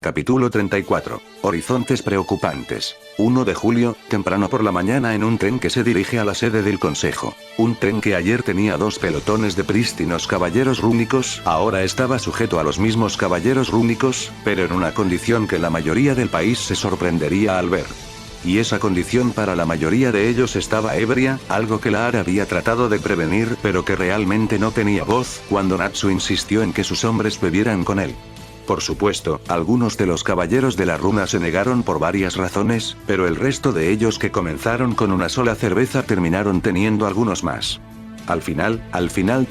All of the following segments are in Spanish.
Capítulo 34. Horizontes preocupantes. 1 de julio, temprano por la mañana en un tren que se dirige a la sede del consejo. Un tren que ayer tenía 2 pelotones de prístinos caballeros rúnicos, ahora estaba sujeto a los mismos caballeros rúnicos, pero en una condición que la mayoría del país se sorprendería al ver. Y esa condición para la mayoría de ellos estaba ebria, algo que Laar había tratado de prevenir pero que realmente no tenía voz, cuando Natsu insistió en que sus hombres bebieran con él. Por supuesto, algunos de los caballeros de la runa se negaron por varias razones, pero el resto de ellos que comenzaron con una sola cerveza terminaron teniendo algunos más. Al final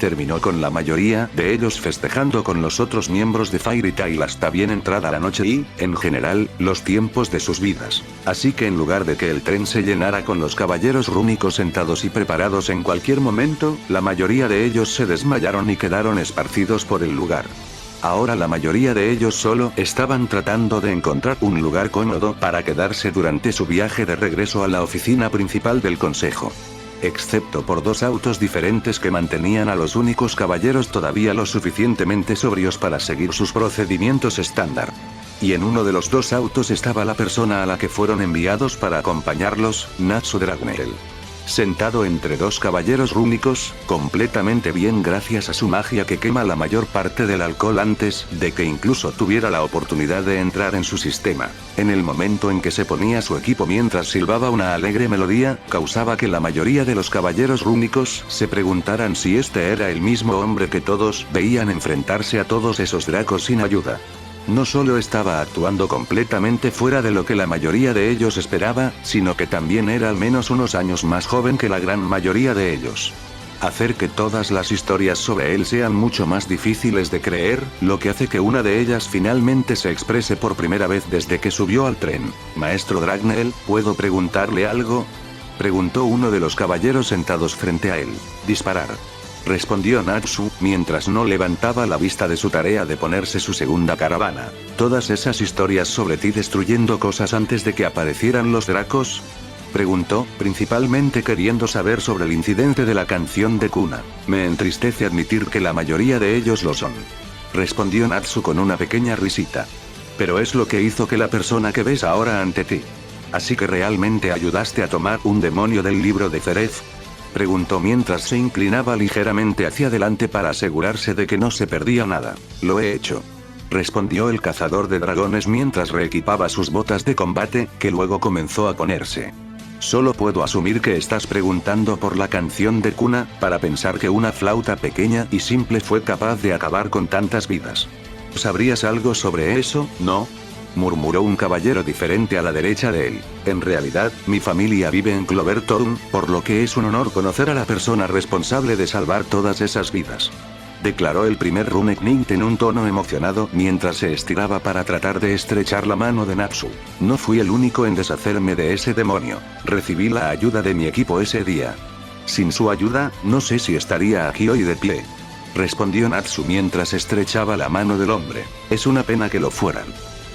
terminó con la mayoría de ellos festejando con los otros miembros de Fairy Tail hasta bien entrada la noche y, en general, los tiempos de sus vidas. Así que en lugar de que el tren se llenara con los caballeros rúnicos sentados y preparados en cualquier momento, la mayoría de ellos se desmayaron y quedaron esparcidos por el lugar. Ahora la mayoría de ellos solo estaban tratando de encontrar un lugar cómodo para quedarse durante su viaje de regreso a la oficina principal del consejo. Excepto por 2 autos diferentes que mantenían a los únicos caballeros todavía lo suficientemente sobrios para seguir sus procedimientos estándar. Y en uno de los 2 autos estaba la persona a la que fueron enviados para acompañarlos, Natsu Dragneel. Sentado entre 2 caballeros rúnicos, completamente bien gracias a su magia que quema la mayor parte del alcohol antes de que incluso tuviera la oportunidad de entrar en su sistema. En el momento en que se ponía su equipo mientras silbaba una alegre melodía, causaba que la mayoría de los caballeros rúnicos se preguntaran si este era el mismo hombre que todos veían enfrentarse a todos esos dracos sin ayuda. No solo estaba actuando completamente fuera de lo que la mayoría de ellos esperaba, sino que también era al menos unos años más joven que la gran mayoría de ellos. Hacer que todas las historias sobre él sean mucho más difíciles de creer, lo que hace que una de ellas finalmente se exprese por primera vez desde que subió al tren. Maestro Dragneel, ¿puedo preguntarle algo?, preguntó uno de los caballeros sentados frente a él. Disparar, respondió Natsu, mientras no levantaba la vista de su tarea de ponerse su segunda caravana. ¿Todas esas historias sobre ti destruyendo cosas antes de que aparecieran los dracos?, preguntó, principalmente queriendo saber sobre el incidente de la canción de cuna. Me entristece admitir que la mayoría de ellos lo son, respondió Natsu con una pequeña risita. Pero es lo que hizo que la persona que ves ahora ante ti. ¿Así que realmente ayudaste a tomar un demonio del libro de Cerez?, preguntó mientras se inclinaba ligeramente hacia adelante para asegurarse de que no se perdía nada. Lo he hecho, respondió el cazador de dragones mientras reequipaba sus botas de combate, que luego comenzó a ponerse. Solo puedo asumir que estás preguntando por la canción de cuna, para pensar que una flauta pequeña y simple fue capaz de acabar con tantas vidas. ¿Sabrías algo sobre eso, no?, murmuró un caballero diferente a la derecha de él. En realidad, mi familia vive en Clovertown, por lo que es un honor conocer a la persona responsable de salvar todas esas vidas, declaró el primer Runeknight en un tono emocionado mientras se estiraba para tratar de estrechar la mano de Natsu. No fui el único en deshacerme de ese demonio. Recibí la ayuda de mi equipo ese día. Sin su ayuda, no sé si estaría aquí hoy de pie, respondió Natsu mientras estrechaba la mano del hombre. Es una pena que lo fueran,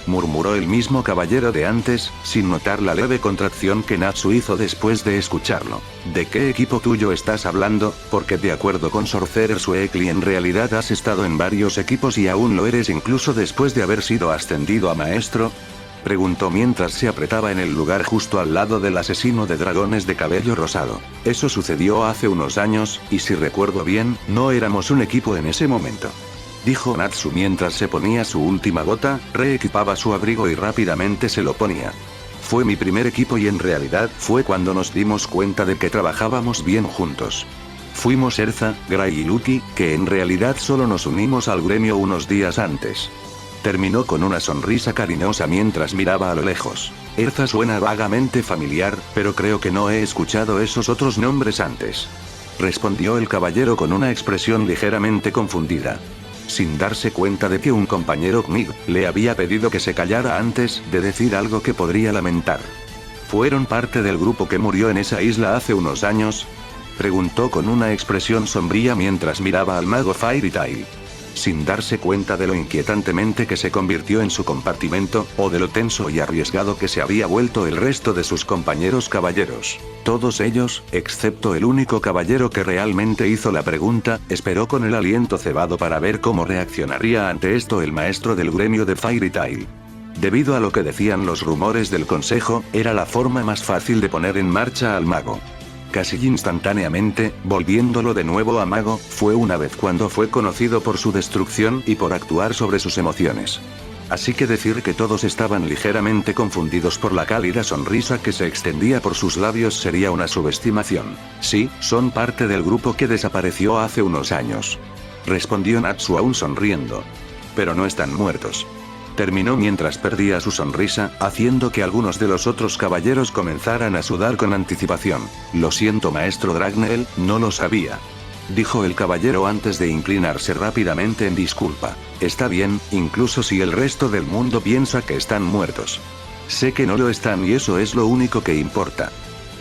murmuró el mismo caballero de antes, sin notar la leve contracción que Natsu hizo después de escucharlo. ¿De qué equipo tuyo estás hablando? Porque de acuerdo con Sorcerer Suekli en realidad has estado en varios equipos y aún lo eres incluso después de haber sido ascendido a maestro, preguntó mientras se apretaba en el lugar justo al lado del asesino de dragones de cabello rosado. Eso sucedió hace unos años, y si recuerdo bien, no éramos un equipo en ese momento, dijo Natsu mientras se ponía su última bota, reequipaba su abrigo y rápidamente se lo ponía. Fue mi primer equipo y en realidad fue cuando nos dimos cuenta de que trabajábamos bien juntos. Fuimos Erza, Gray y Lucky, que en realidad solo nos unimos al gremio unos días antes. Terminó con una sonrisa cariñosa mientras miraba a lo lejos. Erza suena vagamente familiar, pero creo que no he escuchado esos otros nombres antes, respondió el caballero con una expresión ligeramente confundida, sin darse cuenta de que un compañero Knig le había pedido que se callara antes de decir algo que podría lamentar. ¿Fueron parte del grupo que murió en esa isla hace unos años?, preguntó con una expresión sombría mientras miraba al mago Fairy Tail, sin darse cuenta de lo inquietantemente que se convirtió en su compartimento, o de lo tenso y arriesgado que se había vuelto el resto de sus compañeros caballeros. Todos ellos, excepto el único caballero que realmente hizo la pregunta, esperó con el aliento cebado para ver cómo reaccionaría ante esto el maestro del gremio de Fairy Tail. Debido a lo que decían los rumores del consejo, era la forma más fácil de poner en marcha al mago. Casi instantáneamente, volviéndolo de nuevo a mago, fue una vez cuando fue conocido por su destrucción y por actuar sobre sus emociones. Así que decir que todos estaban ligeramente confundidos por la cálida sonrisa que se extendía por sus labios sería una subestimación. Sí, son parte del grupo que desapareció hace unos años. Respondió Natsu aún sonriendo. Pero no están muertos. Terminó mientras perdía su sonrisa, haciendo que algunos de los otros caballeros comenzaran a sudar con anticipación. Lo siento, maestro Dragneel, no lo sabía. Dijo el caballero antes de inclinarse rápidamente en disculpa. Está bien, incluso si el resto del mundo piensa que están muertos. Sé que no lo están y eso es lo único que importa.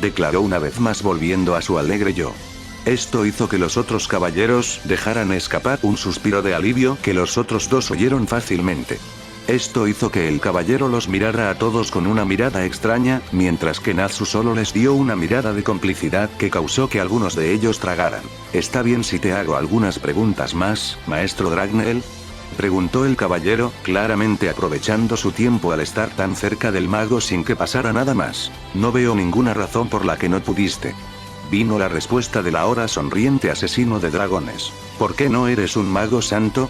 Declaró una vez más volviendo a su alegre yo. Esto hizo que los otros caballeros dejaran escapar un suspiro de alivio que los otros dos oyeron fácilmente. Esto hizo que el caballero los mirara a todos con una mirada extraña, mientras que Natsu solo les dio una mirada de complicidad que causó que algunos de ellos tragaran. ¿Está bien si te hago algunas preguntas más, maestro Dragneel? Preguntó el caballero, claramente aprovechando su tiempo al estar tan cerca del mago sin que pasara nada más. No veo ninguna razón por la que no pudiste. Vino la respuesta del ahora sonriente asesino de dragones. ¿Por qué no eres un mago santo?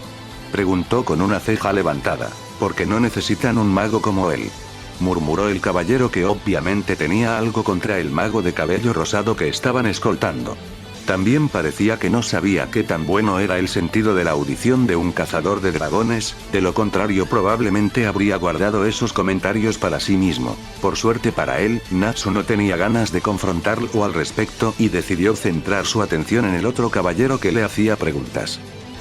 Preguntó con una ceja levantada. Porque no necesitan un mago como él. Murmuró el caballero que obviamente tenía algo contra el mago de cabello rosado que estaban escoltando. También parecía que no sabía qué tan bueno era el sentido de la audición de un cazador de dragones, de lo contrario probablemente habría guardado esos comentarios para sí mismo. Por suerte para él, Natsu no tenía ganas de confrontarlo al respecto y decidió centrar su atención en el otro caballero que le hacía preguntas.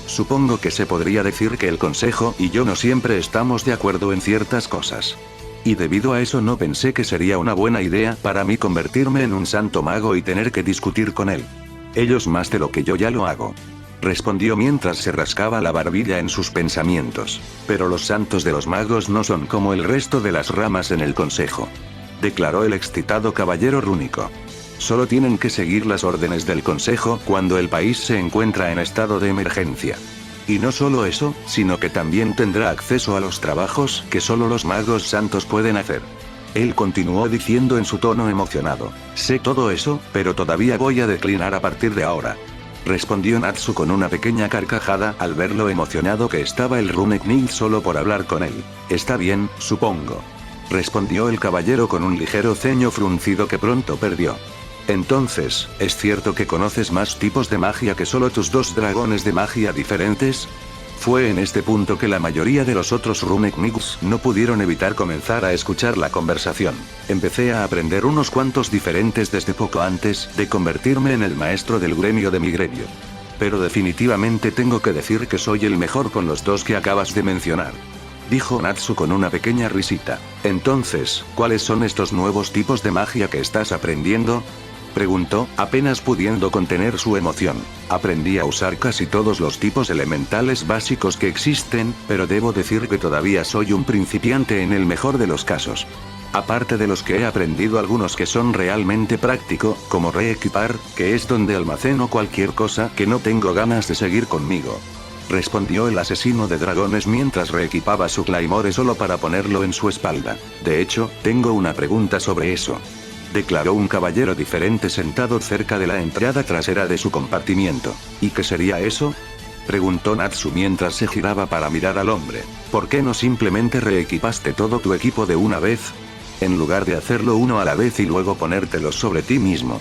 Supongo que se podría decir que el consejo y yo no siempre estamos de acuerdo en ciertas cosas. Y debido a eso no pensé que sería una buena idea para mí convertirme en un santo mago y tener que discutir con él. Ellos más de lo que yo ya lo hago. Respondió mientras se rascaba la barbilla en sus pensamientos. Pero los santos de los magos no son como el resto de las ramas en el consejo. Declaró el excitado caballero rúnico. Solo tienen que seguir las órdenes del consejo cuando el país se encuentra en estado de emergencia. Y no solo eso, sino que también tendrá acceso a los trabajos que solo los magos santos pueden hacer. Él continuó diciendo en su tono emocionado. Sé todo eso, pero todavía voy a declinar a partir de ahora. Respondió Natsu con una pequeña carcajada al ver lo emocionado que estaba el Runeknight solo por hablar con él. Está bien, supongo. Respondió el caballero con un ligero ceño fruncido que pronto perdió. Entonces, ¿es cierto que conoces más tipos de magia que solo tus dos dragones de magia diferentes? Fue en este punto que la mayoría de los otros Runeknights no pudieron evitar comenzar a escuchar la conversación. Empecé a aprender unos cuantos diferentes desde poco antes de convertirme en el maestro del gremio de mi gremio. Pero definitivamente tengo que decir que soy el mejor con los dos que acabas de mencionar. Dijo Natsu con una pequeña risita. Entonces, ¿cuáles son estos nuevos tipos de magia que estás aprendiendo? Preguntó, apenas pudiendo contener su emoción. Aprendí a usar casi todos los tipos elementales básicos que existen, pero debo decir que todavía soy un principiante en el mejor de los casos. Aparte de los que he aprendido algunos que son realmente práctico, como reequipar, que es donde almaceno cualquier cosa que no tengo ganas de seguir conmigo. Respondió el asesino de dragones mientras reequipaba su claymore solo para ponerlo en su espalda. De hecho, tengo una pregunta sobre eso. Declaró un caballero diferente sentado cerca de la entrada trasera de su compartimiento. ¿Y qué sería eso? Preguntó Natsu mientras se giraba para mirar al hombre. ¿Por qué no simplemente reequipaste todo tu equipo de una vez? En lugar de hacerlo uno a la vez y luego ponértelos sobre ti mismo.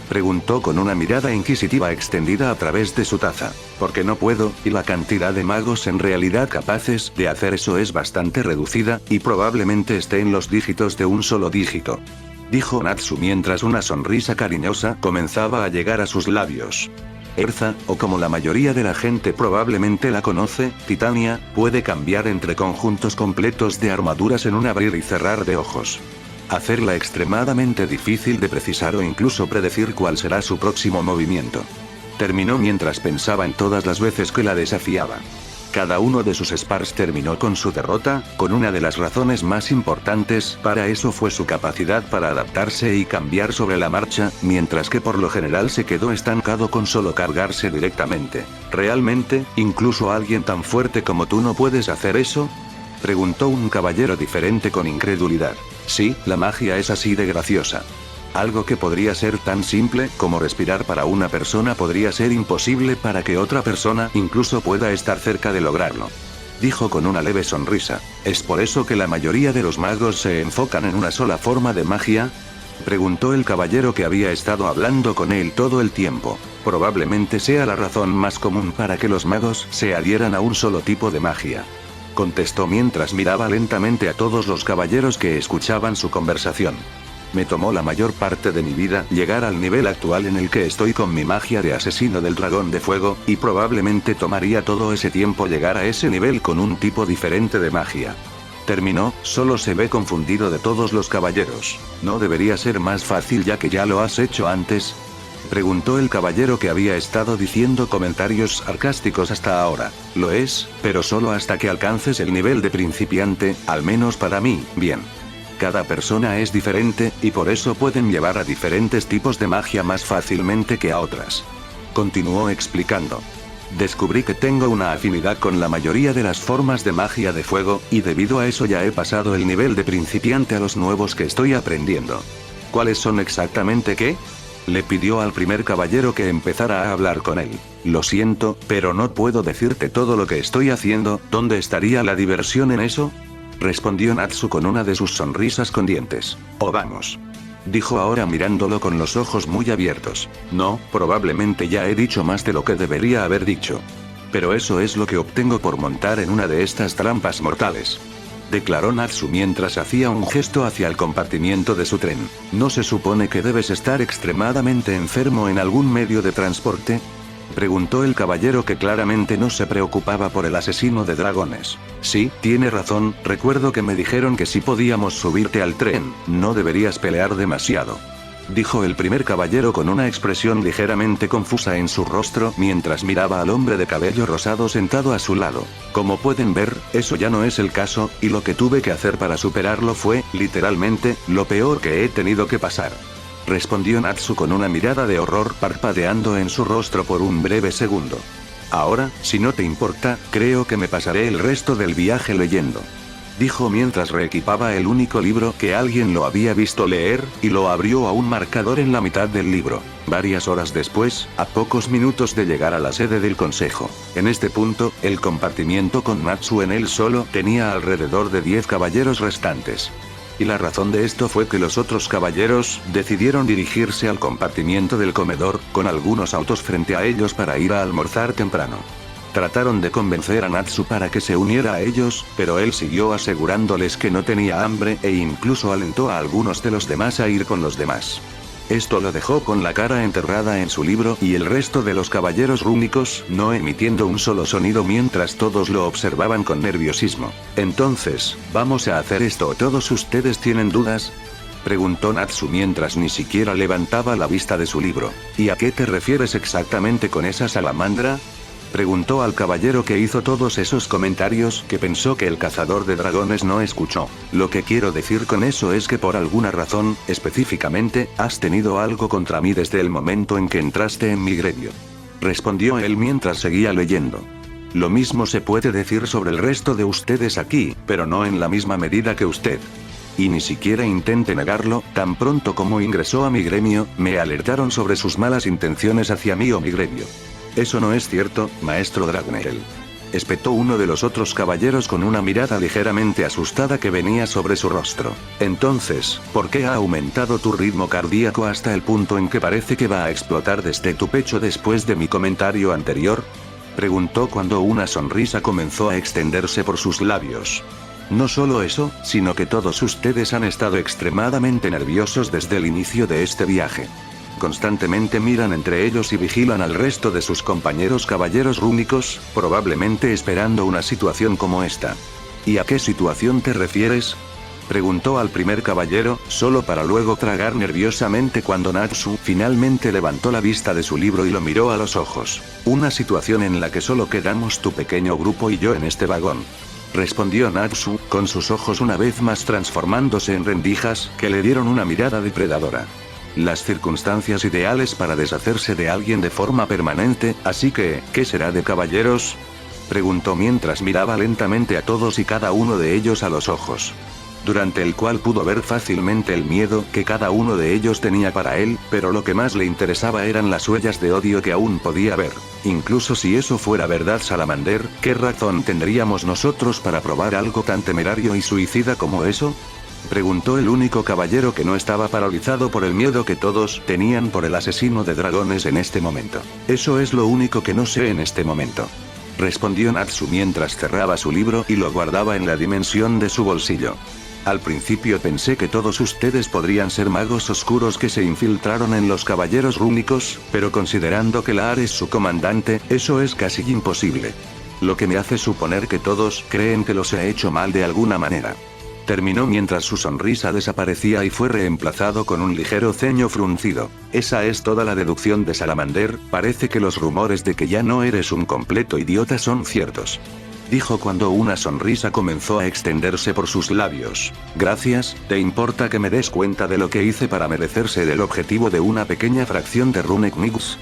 Preguntó con una mirada inquisitiva extendida a través de su taza. Porque no puedo, y la cantidad de magos en realidad capaces de hacer eso es bastante reducida, y probablemente esté en los dígitos de un solo dígito. Dijo Natsu mientras una sonrisa cariñosa comenzaba a llegar a sus labios. Erza, o como la mayoría de la gente probablemente la conoce, Titania, puede cambiar entre conjuntos completos de armaduras en un abrir y cerrar de ojos. Hacerla extremadamente difícil de precisar o incluso predecir cuál será su próximo movimiento. Terminó mientras pensaba en todas las veces que la desafiaba. Cada uno de sus spars terminó con su derrota, con una de las razones más importantes para eso fue su capacidad para adaptarse y cambiar sobre la marcha, mientras que por lo general se quedó estancado con solo cargarse directamente. ¿Realmente, incluso alguien tan fuerte como tú no puedes hacer eso? Preguntó un caballero diferente con incredulidad. Sí, la magia es así de graciosa. Algo que podría ser tan simple como respirar para una persona podría ser imposible para que otra persona incluso pueda estar cerca de lograrlo. Dijo con una leve sonrisa. ¿Es por eso que la mayoría de los magos se enfocan en una sola forma de magia? Preguntó el caballero que había estado hablando con él todo el tiempo. Probablemente sea la razón más común para que los magos se adhieran a un solo tipo de magia. Contestó mientras miraba lentamente a todos los caballeros que escuchaban su conversación. Me tomó la mayor parte de mi vida llegar al nivel actual en el que estoy con mi magia de asesino del dragón de fuego, y probablemente tomaría todo ese tiempo llegar a ese nivel con un tipo diferente de magia. Terminó, solo se ve confundido de todos los caballeros. ¿No debería ser más fácil ya que ya lo has hecho antes? Preguntó el caballero que había estado diciendo comentarios sarcásticos hasta ahora. Lo es, pero solo hasta que alcances el nivel de principiante, al menos para mí, bien. Cada persona es diferente, y por eso pueden llevar a diferentes tipos de magia más fácilmente que a otras. Continuó explicando. Descubrí que tengo una afinidad con la mayoría de las formas de magia de fuego, y debido a eso ya he pasado el nivel de principiante a los nuevos que estoy aprendiendo. ¿Cuáles son exactamente qué? Le pidió al primer caballero que empezara a hablar con él. Lo siento, pero no puedo decirte todo lo que estoy haciendo. ¿Dónde estaría la diversión en eso? Respondió Natsu con una de sus sonrisas con dientes. Oh, vamos. Dijo ahora mirándolo con los ojos muy abiertos. No, probablemente ya he dicho más de lo que debería haber dicho. Pero eso es lo que obtengo por montar en una de estas trampas mortales. Declaró Natsu mientras hacía un gesto hacia el compartimiento de su tren. ¿No se supone que debes estar extremadamente enfermo en algún medio de transporte? Preguntó el caballero que claramente no se preocupaba por el asesino de dragones. Sí, tiene razón, recuerdo que me dijeron que si podíamos subirte al tren, no deberías pelear demasiado. Dijo el primer caballero con una expresión ligeramente confusa en su rostro mientras miraba al hombre de cabello rosado sentado a su lado. Como pueden ver, eso ya no es el caso, y lo que tuve que hacer para superarlo fue, literalmente, lo peor que he tenido que pasar. Respondió Natsu con una mirada de horror parpadeando en su rostro por un breve segundo. Ahora, si no te importa, creo que me pasaré el resto del viaje leyendo. Dijo mientras reequipaba el único libro que alguien lo había visto leer, y lo abrió a un marcador en la mitad del libro. Varias horas después, a pocos minutos de llegar a la sede del consejo. En este punto, el compartimiento con Natsu en él solo tenía alrededor de 10 caballeros restantes. Y la razón de esto fue que los otros caballeros decidieron dirigirse al compartimiento del comedor, con algunos autos frente a ellos para ir a almorzar temprano. Trataron de convencer a Natsu para que se uniera a ellos, pero él siguió asegurándoles que no tenía hambre e incluso alentó a algunos de los demás a ir con los demás. Esto lo dejó con la cara enterrada en su libro y el resto de los caballeros rúnicos no emitiendo un solo sonido mientras todos lo observaban con nerviosismo. Entonces, ¿vamos a hacer esto o todos ustedes tienen dudas? Preguntó Natsu mientras ni siquiera levantaba la vista de su libro. ¿Y a qué te refieres exactamente con esa salamandra? Preguntó al caballero que hizo todos esos comentarios que pensó que el cazador de dragones no escuchó. Lo que quiero decir con eso es que por alguna razón, específicamente, has tenido algo contra mí desde el momento en que entraste en mi gremio. Respondió él mientras seguía leyendo. Lo mismo se puede decir sobre el resto de ustedes aquí, pero no en la misma medida que usted. Y ni siquiera intente negarlo, tan pronto como ingresó a mi gremio, me alertaron sobre sus malas intenciones hacia mí o mi gremio. Eso no es cierto, maestro Dragonel. Espetó uno de los otros caballeros con una mirada ligeramente asustada que venía sobre su rostro. Entonces, ¿por qué ha aumentado tu ritmo cardíaco hasta el punto en que parece que va a explotar desde tu pecho después de mi comentario anterior? Preguntó cuando una sonrisa comenzó a extenderse por sus labios. No solo eso, sino que todos ustedes han estado extremadamente nerviosos desde el inicio de este viaje. Constantemente miran entre ellos y vigilan al resto de sus compañeros caballeros rúnicos, probablemente esperando una situación como esta. ¿Y a qué situación te refieres? Preguntó al primer caballero, solo para luego tragar nerviosamente cuando Natsu finalmente levantó la vista de su libro y lo miró a los ojos. Una situación en la que solo quedamos tu pequeño grupo y yo en este vagón. Respondió Natsu, con sus ojos una vez más transformándose en rendijas, que le dieron una mirada depredadora. Las circunstancias ideales para deshacerse de alguien de forma permanente, así que, ¿qué será de caballeros? Preguntó mientras miraba lentamente a todos y cada uno de ellos a los ojos. Durante el cual pudo ver fácilmente el miedo que cada uno de ellos tenía para él, pero lo que más le interesaba eran las huellas de odio que aún podía ver. Incluso si eso fuera verdad, Salamander, ¿qué razón tendríamos nosotros para probar algo tan temerario y suicida como eso? Preguntó el único caballero que no estaba paralizado por el miedo que todos tenían por el asesino de dragones en este momento. Eso es lo único que no sé en este momento. Respondió Natsu mientras cerraba su libro y lo guardaba en la dimensión de su bolsillo. Al principio pensé que todos ustedes podrían ser magos oscuros que se infiltraron en los caballeros rúnicos, pero considerando que Laar es su comandante, eso es casi imposible. Lo que me hace suponer que todos creen que los he hecho mal de alguna manera. Terminó mientras su sonrisa desaparecía y fue reemplazado con un ligero ceño fruncido. Esa es toda la deducción de Salamander, parece que los rumores de que ya no eres un completo idiota son ciertos. Dijo cuando una sonrisa comenzó a extenderse por sus labios. Gracias, ¿te importa que me des cuenta de lo que hice para merecerse del objetivo de una pequeña fracción de Runeknigus?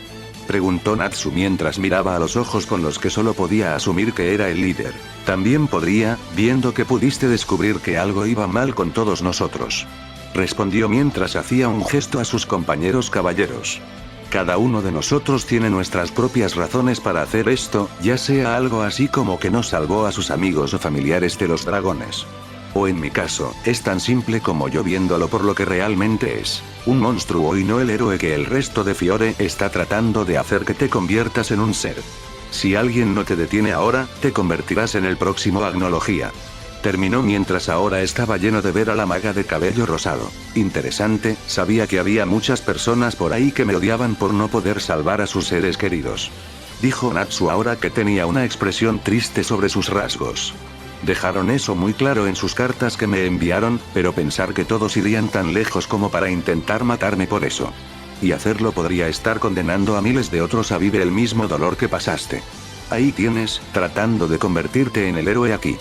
Preguntó Natsu mientras miraba a los ojos con los que solo podía asumir que era el líder. También podría, viendo que pudiste descubrir que algo iba mal con todos nosotros. Respondió mientras hacía un gesto a sus compañeros caballeros. Cada uno de nosotros tiene nuestras propias razones para hacer esto, ya sea algo así como que no salvó a sus amigos o familiares de los dragones. O en mi caso, es tan simple como yo viéndolo por lo que realmente es, un monstruo y no el héroe que el resto de Fiore está tratando de hacer que te conviertas en un ser. Si alguien no te detiene ahora, te convertirás en el próximo Agnología. Terminó mientras ahora estaba lleno de ver a la maga de cabello rosado. Interesante, sabía que había muchas personas por ahí que me odiaban por no poder salvar a sus seres queridos. Dijo Natsu ahora que tenía una expresión triste sobre sus rasgos. Dejaron eso muy claro en sus cartas que me enviaron, pero pensar que todos irían tan lejos como para intentar matarme por eso. Y hacerlo podría estar condenando a miles de otros a vivir el mismo dolor que pasaste. Ahí tienes, tratando de convertirte en el héroe aquí.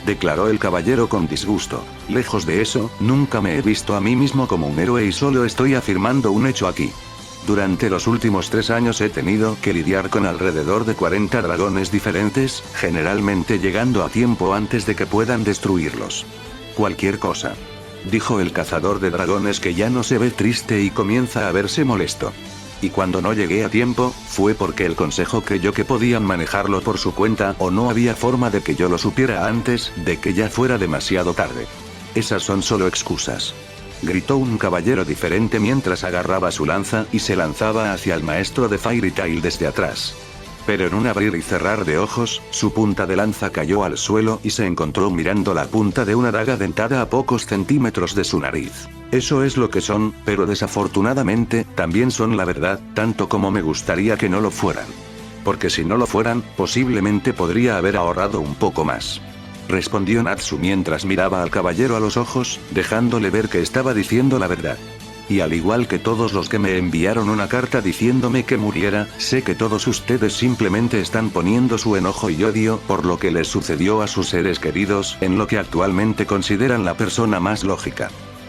Declaró el caballero con disgusto. Lejos de eso, nunca me he visto a mí mismo como un héroe y solo estoy afirmando un hecho aquí. Durante los últimos 3 años he tenido que lidiar con alrededor de 40 dragones diferentes, generalmente llegando a tiempo antes de que puedan destruirlos. Cualquier cosa. Dijo el cazador de dragones que ya no se ve triste y comienza a verse molesto. Y cuando no llegué a tiempo, fue porque el consejo creyó que podían manejarlo por su cuenta o no había forma de que yo lo supiera antes de que ya fuera demasiado tarde. Esas son solo excusas. Gritó un caballero diferente mientras agarraba su lanza y se lanzaba hacia el maestro de Fairy Tail desde atrás. Pero en un abrir y cerrar de ojos, su punta de lanza cayó al suelo y se encontró mirando la punta de una daga dentada a pocos centímetros de su nariz. Eso es lo que son, pero desafortunadamente, también son la verdad, tanto como me gustaría que no lo fueran. Porque si no lo fueran, posiblemente podría haber ahorrado un poco más. Respondió Natsu mientras miraba al caballero a los ojos, dejándole ver que estaba diciendo la verdad. Y al igual que todos los que me enviaron una carta diciéndome que muriera, sé que todos ustedes simplemente están poniendo su enojo y odio por lo que les sucedió a sus seres queridos en lo que actualmente consideran la persona más lógica.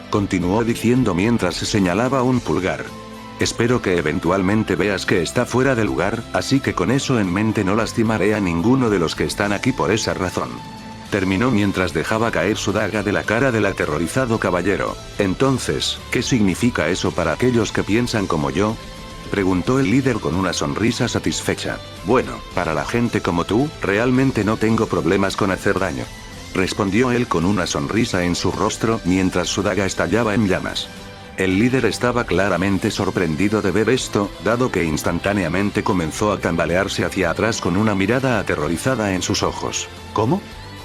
Continuó diciendo mientras se señalaba un pulgar. Espero que eventualmente veas que está fuera de lugar, así que con eso en mente no lastimaré a ninguno de los que están aquí por esa razón. Terminó mientras dejaba caer su daga de la cara del aterrorizado caballero. Entonces, ¿qué significa eso para aquellos que piensan como yo? Preguntó el líder con una sonrisa satisfecha. Bueno, para la gente como tú, realmente no tengo problemas con hacer daño. Respondió él con una sonrisa en su rostro mientras su daga estallaba en llamas. El líder estaba claramente sorprendido de ver esto, dado que instantáneamente comenzó a tambalearse hacia atrás con una mirada aterrorizada en sus ojos. ¿Cómo?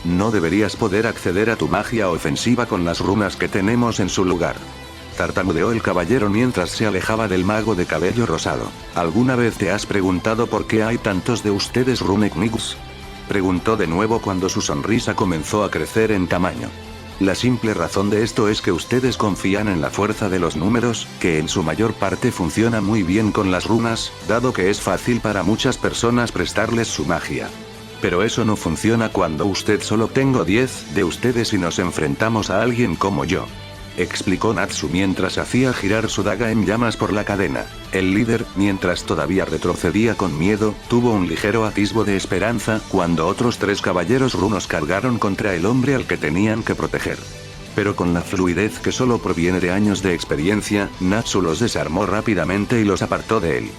No deberías poder acceder a tu magia ofensiva con las runas que tenemos en su lugar. Tartamudeó el caballero mientras se alejaba del mago de cabello rosado. ¿Alguna vez te has preguntado por qué hay tantos de ustedes Runeknigus? Preguntó de nuevo cuando su sonrisa comenzó a crecer en tamaño. La simple razón de esto es que ustedes confían en la fuerza de los números, que en su mayor parte funciona muy bien con las runas, dado que es fácil para muchas personas prestarles su magia. Pero eso no funciona cuando usted solo tengo 10 de ustedes y nos enfrentamos a alguien como yo. explicó Natsu mientras hacía girar su daga en llamas por la cadena. El líder, mientras todavía retrocedía con miedo, tuvo un ligero atisbo de esperanza cuando otros 3 caballeros runos cargaron contra el hombre al que tenían que proteger. Pero con la fluidez que solo proviene de años de experiencia, Natsu los desarmó rápidamente y los apartó de él.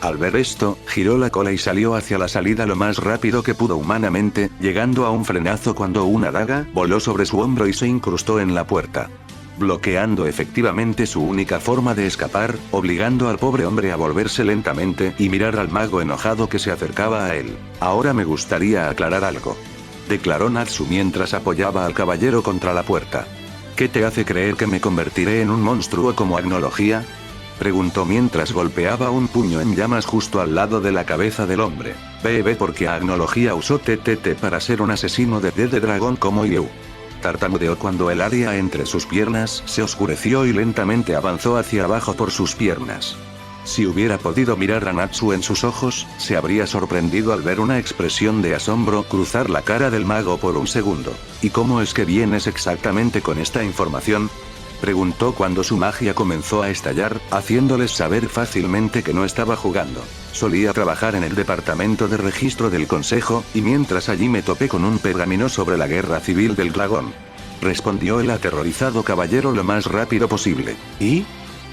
Al ver esto, giró la cola y salió hacia la salida lo más rápido que pudo humanamente, llegando a un frenazo cuando una daga voló sobre su hombro y se incrustó en la puerta, bloqueando efectivamente su única forma de escapar, obligando al pobre hombre a volverse lentamente y mirar al mago enojado que se acercaba a él. Ahora me gustaría aclarar algo, declaró Natsu mientras apoyaba al caballero contra la puerta. ¿Qué te hace creer que me convertiré en un monstruo como Agnología?, preguntó mientras golpeaba un puño en llamas justo al lado de la cabeza del hombre. Ve porque Agnología usó TTT para ser un asesino de dragón como yo. Tartamudeó cuando el área entre sus piernas se oscureció y lentamente avanzó hacia abajo por sus piernas. Si hubiera podido mirar a Natsu en sus ojos, se habría sorprendido al ver una expresión de asombro cruzar la cara del mago por un segundo. ¿Y cómo es que vienes exactamente con esta información?, preguntó cuando su magia comenzó a estallar, haciéndoles saber fácilmente que no estaba jugando. Solía trabajar en el departamento de registro del consejo, y mientras allí me topé con un pergamino sobre la guerra civil del dragón, respondió el aterrorizado caballero lo más rápido posible. ¿Y?,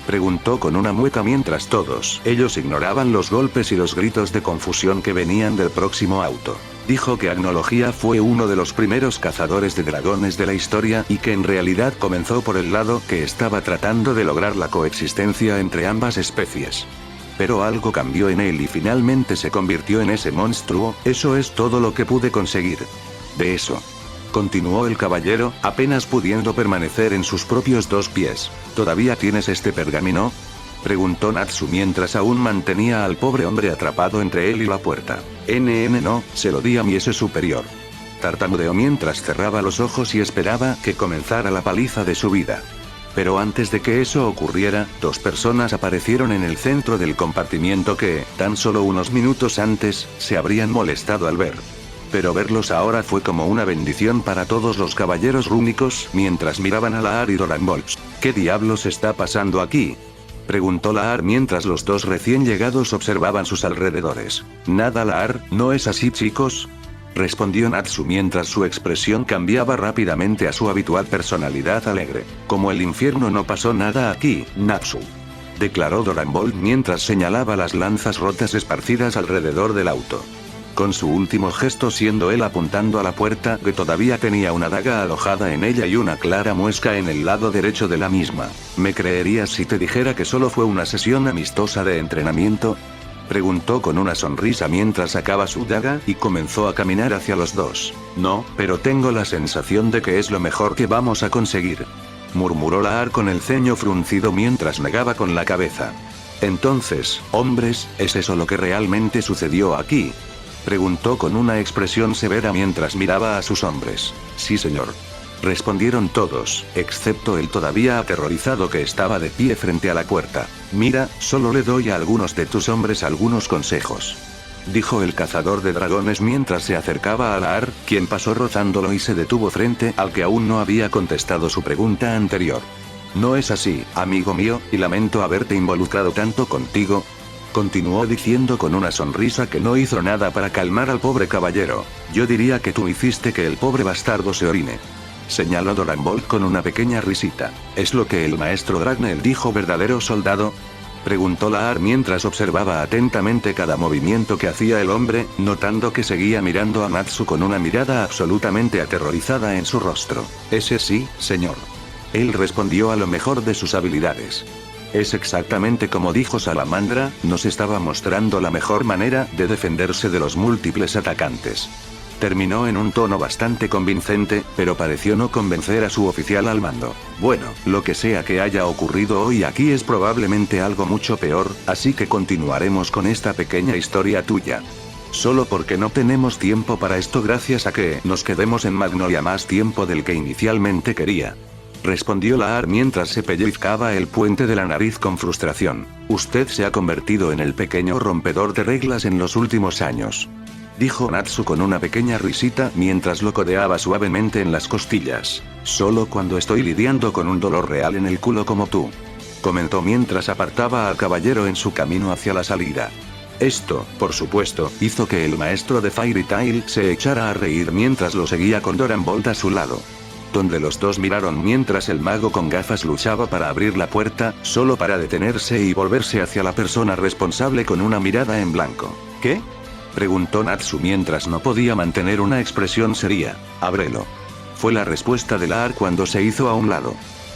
preguntó con una mueca mientras todos ellos ignoraban los golpes y los gritos de confusión que venían del próximo auto. Dijo que Agnología fue uno de los primeros cazadores de dragones de la historia y que en realidad comenzó por el lado que estaba tratando de lograr la coexistencia entre ambas especies. Pero algo cambió en él y finalmente se convirtió en ese monstruo. Eso es todo lo que pude conseguir. De eso, continuó el caballero, apenas pudiendo permanecer en sus propios 2 pies. ¿Todavía tienes este pergamino?, preguntó Natsu mientras aún mantenía al pobre hombre atrapado entre él y la puerta. No, se lo di a mi ese superior. Tartamudeó mientras cerraba los ojos y esperaba que comenzara la paliza de su vida. Pero antes de que eso ocurriera, 2 personas aparecieron en el centro del compartimiento que, tan solo unos minutos antes, se habrían molestado al ver. Pero verlos ahora fue como una bendición para todos los caballeros rúnicos mientras miraban a Laar y Doranbolts. ¿Qué diablos está pasando aquí?, preguntó Laar mientras los 2 recién llegados observaban sus alrededores. Nada, Laar, ¿no es así, chicos?, respondió Natsu mientras su expresión cambiaba rápidamente a su habitual personalidad alegre. Como el infierno no pasó nada aquí, Natsu, declaró Doranbolt mientras señalaba las lanzas rotas esparcidas alrededor del auto, con su último gesto siendo él apuntando a la puerta que todavía tenía una daga alojada en ella y una clara muesca en el lado derecho de la misma. ¿Me creerías si te dijera que solo fue una sesión amistosa de entrenamiento?, preguntó con una sonrisa mientras sacaba su daga y comenzó a caminar hacia los 2. No, pero tengo la sensación de que es lo mejor que vamos a conseguir, murmuró Laar con el ceño fruncido mientras negaba con la cabeza. Entonces, hombres, ¿es eso lo que realmente sucedió aquí?, preguntó con una expresión severa mientras miraba a sus hombres. Sí, señor, respondieron todos, excepto el todavía aterrorizado que estaba de pie frente a la puerta. Mira, solo le doy a algunos de tus hombres algunos consejos, dijo el cazador de dragones mientras se acercaba a Laar, quien pasó rozándolo y se detuvo frente al que aún no había contestado su pregunta anterior. No es así, amigo mío, y lamento haberte involucrado tanto contigo, continuó diciendo con una sonrisa que no hizo nada para calmar al pobre caballero. Yo diría que tú hiciste que el pobre bastardo se orine, señaló Doranbolt con una pequeña risita. ¿Es lo que el maestro Dragneel dijo, verdadero soldado?, preguntó Laar mientras observaba atentamente cada movimiento que hacía el hombre, notando que seguía mirando a Natsu con una mirada absolutamente aterrorizada en su rostro. Ese sí, señor. Él respondió a lo mejor de sus habilidades. Es exactamente como dijo Salamandra, nos estaba mostrando la mejor manera de defenderse de los múltiples atacantes. Terminó en un tono bastante convincente, pero pareció no convencer a su oficial al mando. Bueno, lo que sea que haya ocurrido hoy aquí es probablemente algo mucho peor, así que continuaremos con esta pequeña historia tuya. Solo porque no tenemos tiempo para esto gracias a que nos quedemos en Magnolia más tiempo del que inicialmente quería, respondió Laar mientras se pellizcaba el puente de la nariz con frustración. Usted se ha convertido en el pequeño rompedor de reglas en los últimos años, dijo Natsu con una pequeña risita mientras lo codeaba suavemente en las costillas. Solo cuando estoy lidiando con un dolor real en el culo como tú. Comentó mientras apartaba al caballero en su camino hacia la salida. Esto, por supuesto, hizo que el maestro de Fairy Tail se echara a reír mientras lo seguía con Doran Bolt a su lado. Donde los dos miraron mientras el mago con gafas luchaba para abrir la puerta, solo para detenerse y volverse hacia la persona responsable con una mirada en blanco. ¿Qué? Preguntó Natsu mientras no podía mantener una expresión seria. Ábrelo. Fue la respuesta de Laar cuando se hizo a un lado.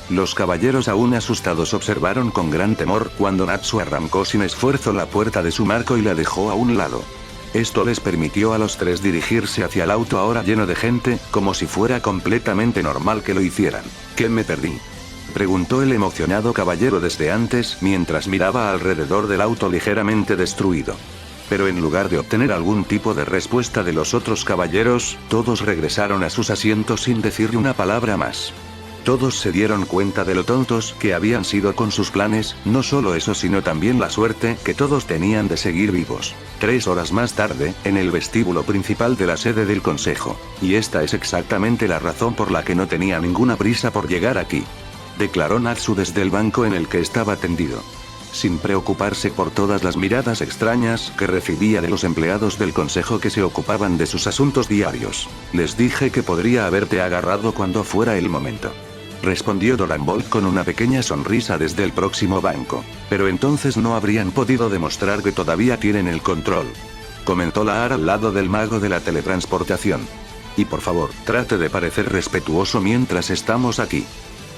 Los caballeros aún asustados observaron con gran temor cuando Natsu arrancó sin esfuerzo la puerta de su marco y la dejó a un lado. Esto les permitió a los tres dirigirse hacia el auto ahora lleno de gente, como si fuera completamente normal que lo hicieran. ¿Qué me perdí? Preguntó el emocionado caballero desde antes mientras miraba alrededor del auto ligeramente destruido. Pero en lugar de obtener algún tipo de respuesta de los otros caballeros, todos regresaron a sus asientos sin decir una palabra más. Todos se dieron cuenta de lo tontos que habían sido con sus planes, no solo eso sino también la suerte que todos tenían de seguir vivos. 3 horas más tarde, en el vestíbulo principal de la sede del consejo. Y esta es exactamente la razón por la que no tenía ninguna prisa por llegar aquí. Declaró Natsu desde el banco en el que estaba tendido. Sin preocuparse por todas las miradas extrañas que recibía de los empleados del consejo que se ocupaban de sus asuntos diarios. Les dije que podría haberte agarrado cuando fuera el momento. Respondió Doran Bolt con una pequeña sonrisa desde el próximo banco. Pero entonces no habrían podido demostrar que todavía tienen el control. Comentó Laar al lado del mago de la teletransportación. Y por favor, trate de parecer respetuoso mientras estamos aquí.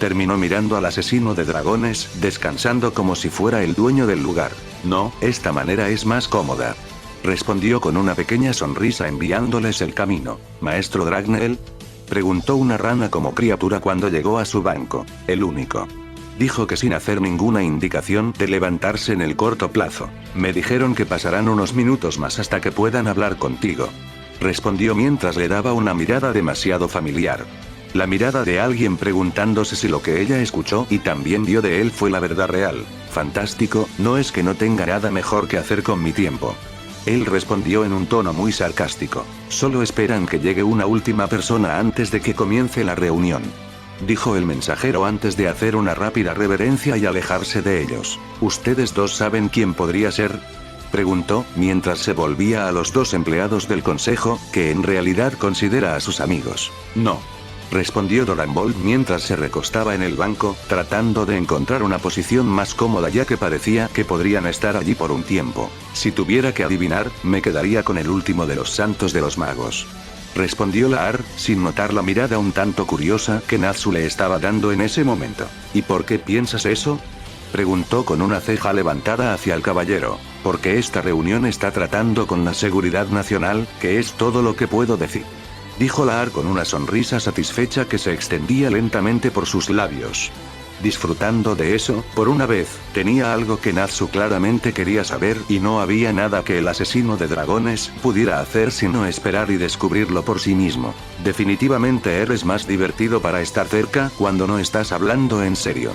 Terminó mirando al asesino de dragones, descansando como si fuera el dueño del lugar. No, esta manera es más cómoda. Respondió con una pequeña sonrisa enviándoles el camino. ¿Maestro Dragneel? Preguntó una rana como criatura cuando llegó a su banco. El único. Dijo que sin hacer ninguna indicación de levantarse en el corto plazo. Me dijeron que pasarán unos minutos más hasta que puedan hablar contigo. Respondió mientras le daba una mirada demasiado familiar. La mirada de alguien preguntándose si lo que ella escuchó y también vio de él fue la verdad real. Fantástico, no es que no tenga nada mejor que hacer con mi tiempo. Él respondió en un tono muy sarcástico. Solo esperan que llegue una última persona antes de que comience la reunión. Dijo el mensajero antes de hacer una rápida reverencia y alejarse de ellos. ¿Ustedes dos saben quién podría ser? Preguntó, mientras se volvía a los dos empleados del consejo, que en realidad considera a sus amigos. No. Respondió Doran Bolt mientras se recostaba en el banco, tratando de encontrar una posición más cómoda ya que parecía que podrían estar allí por un tiempo. Si tuviera que adivinar, me quedaría con el último de los santos de los magos. Respondió Laar, sin notar la mirada un tanto curiosa que Natsu le estaba dando en ese momento. ¿Y por qué piensas eso? Preguntó con una ceja levantada hacia el caballero. Porque esta reunión está tratando con la seguridad nacional, que es todo lo que puedo decir. Dijo Laar con una sonrisa satisfecha que se extendía lentamente por sus labios. Disfrutando de eso, por una vez, tenía algo que Natsu claramente quería saber y no había nada que el asesino de dragones pudiera hacer sino esperar y descubrirlo por sí mismo. Definitivamente eres más divertido para estar cerca cuando no estás hablando en serio.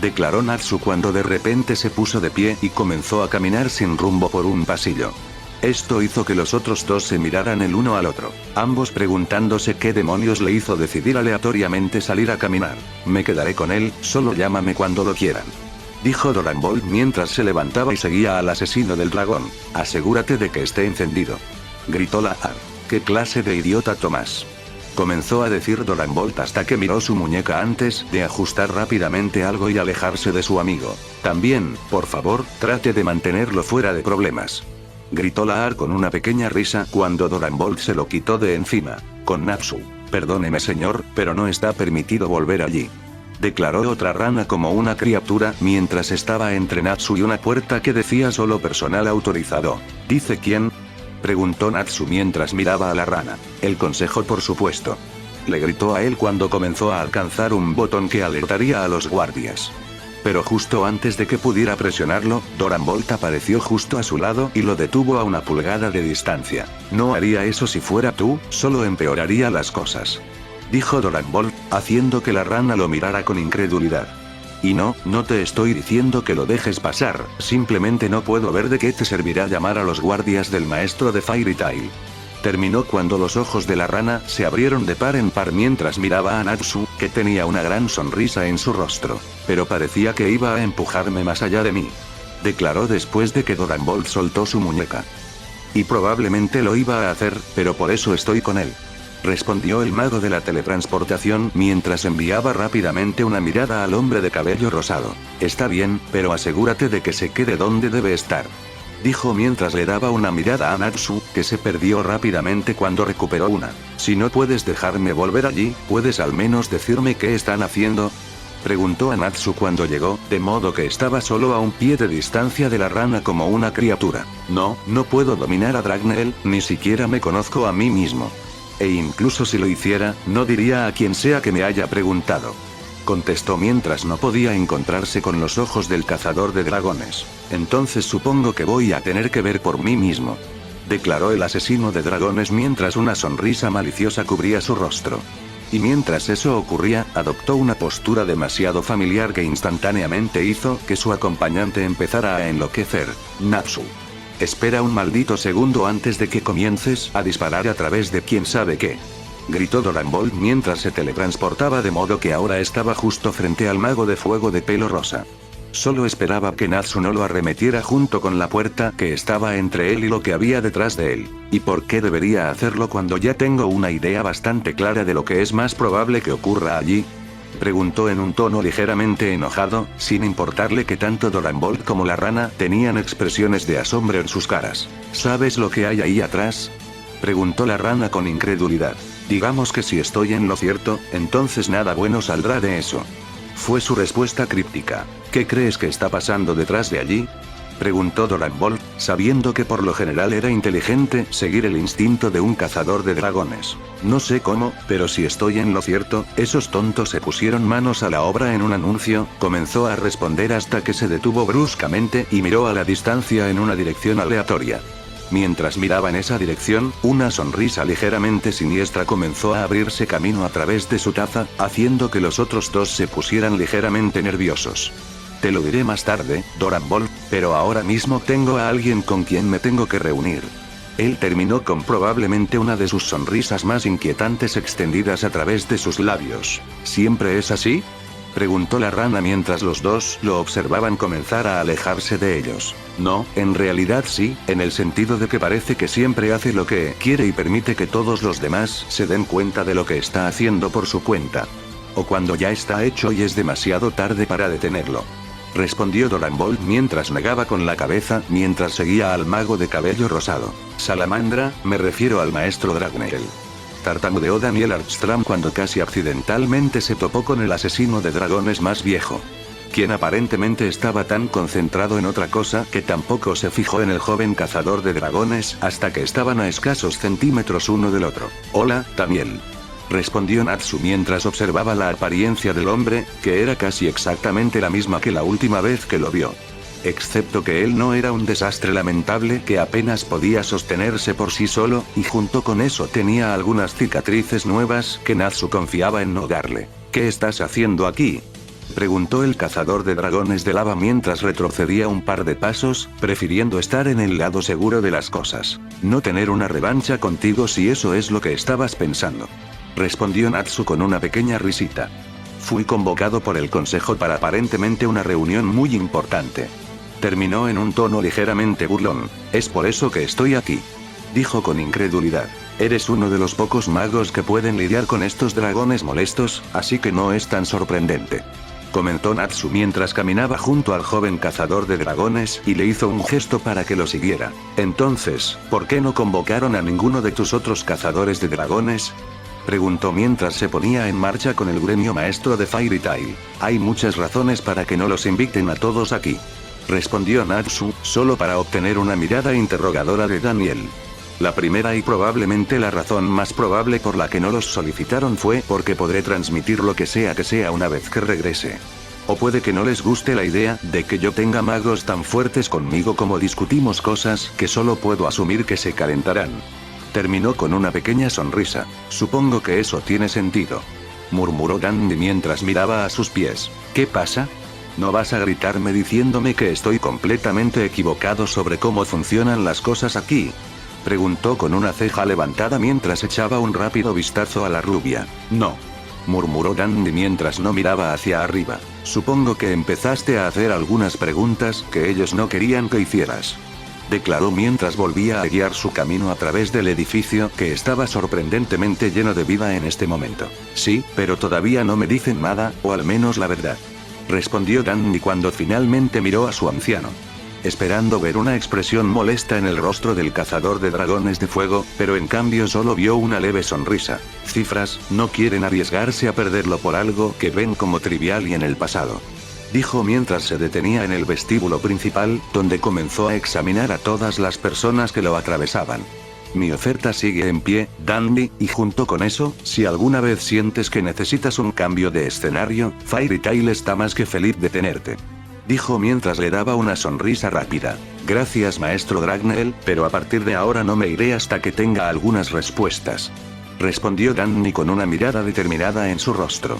Declaró Natsu cuando de repente se puso de pie y comenzó a caminar sin rumbo por un pasillo. Esto hizo que los otros dos se miraran el uno al otro, ambos preguntándose qué demonios le hizo decidir aleatoriamente salir a caminar. Me quedaré con él, solo llámame cuando lo quieran. Dijo Doran Bolt mientras se levantaba y seguía al asesino del dragón. Asegúrate de que esté encendido. Gritó Laar. ¿Qué clase de idiota Tomás? Comenzó a decir Doran Bolt hasta que miró su muñeca antes de ajustar rápidamente algo y alejarse de su amigo. También, por favor, trate de mantenerlo fuera de problemas. Gritó Laar con una pequeña risa cuando Doran Bolt se lo quitó de encima. Con Natsu. Perdóneme señor, pero no está permitido volver allí. Declaró otra rana como una criatura mientras estaba entre Natsu y una puerta que decía solo personal autorizado. ¿Dice quién? Preguntó Natsu mientras miraba a la rana. El consejo por supuesto. Le gritó a él cuando comenzó a alcanzar un botón que alertaría a los guardias. Pero justo antes de que pudiera presionarlo, Doran Bolt apareció justo a su lado y lo detuvo a una pulgada de distancia. No haría eso si fuera tú, solo empeoraría las cosas. Dijo Doran Bolt, haciendo que la rana lo mirara con incredulidad. Y no te estoy diciendo que lo dejes pasar, simplemente no puedo ver de qué te servirá llamar a los guardias del maestro de Fairy Tail. Terminó cuando los ojos de la rana se abrieron de par en par mientras miraba a Natsu, que tenía una gran sonrisa en su rostro. Pero parecía que iba a empujarme más allá de mí. Declaró después de que Dragon Ball soltó su muñeca. Y probablemente lo iba a hacer, pero por eso estoy con él. Respondió el mago de la teletransportación mientras enviaba rápidamente una mirada al hombre de cabello rosado. Está bien, pero asegúrate de que se quede donde debe estar. Dijo mientras le daba una mirada a Natsu, que se perdió rápidamente cuando recuperó una. Si no puedes dejarme volver allí, ¿puedes al menos decirme qué están haciendo? Preguntó a Natsu cuando llegó, de modo que estaba solo a un pie de distancia de la rana como una criatura. No puedo dominar a Dragneel, ni siquiera me conozco a mí mismo. E incluso si lo hiciera, no diría a quien sea que me haya preguntado. Contestó mientras no podía encontrarse con los ojos del cazador de dragones. Entonces supongo que voy a tener que ver por mí mismo. Declaró el asesino de dragones mientras una sonrisa maliciosa cubría su rostro. Y mientras eso ocurría, adoptó una postura demasiado familiar que instantáneamente hizo que su acompañante empezara a enloquecer. Natsu. Espera un maldito segundo antes de que comiences a disparar a través de quién sabe qué. Gritó Dragon Ball mientras se teletransportaba de modo que ahora estaba justo frente al mago de fuego de pelo rosa. Solo esperaba que Natsu no lo arremetiera junto con la puerta que estaba entre él y lo que había detrás de él. ¿Y por qué debería hacerlo cuando ya tengo una idea bastante clara de lo que es más probable que ocurra allí? Preguntó en un tono ligeramente enojado, sin importarle que tanto Dragon Ball como la rana tenían expresiones de asombro en sus caras. ¿Sabes lo que hay ahí atrás? Preguntó la rana con incredulidad. Digamos que si estoy en lo cierto, entonces nada bueno saldrá de eso. Fue su respuesta críptica. ¿Qué crees que está pasando detrás de allí? Preguntó Dragon Ball, sabiendo que por lo general era inteligente seguir el instinto de un cazador de dragones. No sé cómo, pero si estoy en lo cierto, esos tontos se pusieron manos a la obra en un anuncio, comenzó a responder hasta que se detuvo bruscamente y miró a la distancia en una dirección aleatoria. Mientras miraba en esa dirección, una sonrisa ligeramente siniestra comenzó a abrirse camino a través de su taza, haciendo que los otros dos se pusieran ligeramente nerviosos. Te lo diré más tarde, Dragon Ball, pero ahora mismo tengo a alguien con quien me tengo que reunir. Él terminó con probablemente una de sus sonrisas más inquietantes extendidas a través de sus labios. ¿Siempre es así? Preguntó la rana mientras los dos lo observaban comenzar a alejarse de ellos. No, en realidad sí, en el sentido de que parece que siempre hace lo que quiere y permite que todos los demás se den cuenta de lo que está haciendo por su cuenta. O cuando ya está hecho y es demasiado tarde para detenerlo. Respondió Dragon Ball mientras negaba con la cabeza mientras seguía al mago de cabello rosado. Salamandra, me refiero al maestro Dragneel. Tartamudeó Daniel Armstrong cuando casi accidentalmente se topó con el asesino de dragones más viejo. Quien aparentemente estaba tan concentrado en otra cosa que tampoco se fijó en el joven cazador de dragones hasta que estaban a escasos centímetros uno del otro. Hola, Daniel. Respondió Natsu mientras observaba la apariencia del hombre, que era casi exactamente la misma que la última vez que lo vio. Excepto que él no era un desastre lamentable que apenas podía sostenerse por sí solo, y junto con eso tenía algunas cicatrices nuevas que Natsu confiaba en no darle. ¿Qué estás haciendo aquí? Preguntó el cazador de dragones de lava mientras retrocedía un par de pasos, prefiriendo estar en el lado seguro de las cosas. No tener una revancha contigo si eso es lo que estabas pensando. Respondió Natsu con una pequeña risita. Fui convocado por el consejo para aparentemente una reunión muy importante. Terminó en un tono ligeramente burlón. Es por eso que estoy aquí. Dijo con incredulidad. Eres uno de los pocos magos que pueden lidiar con estos dragones molestos, así que no es tan sorprendente. Comentó Natsu mientras caminaba junto al joven cazador de dragones y le hizo un gesto para que lo siguiera. Entonces, ¿por qué no convocaron a ninguno de tus otros cazadores de dragones? Preguntó mientras se ponía en marcha con el gremio maestro de Fairy Tail. Hay muchas razones para que no los inviten a todos aquí. Respondió Natsu, solo para obtener una mirada interrogadora de Daniel. La primera y probablemente la razón más probable por la que no los solicitaron fue porque podré transmitir lo que sea una vez que regrese. O puede que no les guste la idea de que yo tenga magos tan fuertes conmigo como discutimos cosas que solo puedo asumir que se calentarán. Terminó con una pequeña sonrisa. Supongo que eso tiene sentido. Murmuró Dandy mientras miraba a sus pies. ¿Qué pasa? ¿No vas a gritarme diciéndome que estoy completamente equivocado sobre cómo funcionan las cosas aquí? Preguntó con una ceja levantada mientras echaba un rápido vistazo a la rubia. No. Murmuró Dandy mientras no miraba hacia arriba. Supongo que empezaste a hacer algunas preguntas que ellos no querían que hicieras. Declaró mientras volvía a guiar su camino a través del edificio que estaba sorprendentemente lleno de vida en este momento. Sí, pero todavía no me dicen nada, o al menos la verdad. Respondió Dandy cuando finalmente miró a su anciano. Esperando ver una expresión molesta en el rostro del cazador de dragones de fuego, pero en cambio solo vio una leve sonrisa. Cifras, no quieren arriesgarse a perderlo por algo que ven como trivial y en el pasado. Dijo mientras se detenía en el vestíbulo principal, donde comenzó a examinar a todas las personas que lo atravesaban. Mi oferta sigue en pie, Dandy, y junto con eso, si alguna vez sientes que necesitas un cambio de escenario, Fairy Tail está más que feliz de tenerte. Dijo mientras le daba una sonrisa rápida. Gracias maestro Dragneel, pero a partir de ahora no me iré hasta que tenga algunas respuestas. Respondió Danny con una mirada determinada en su rostro.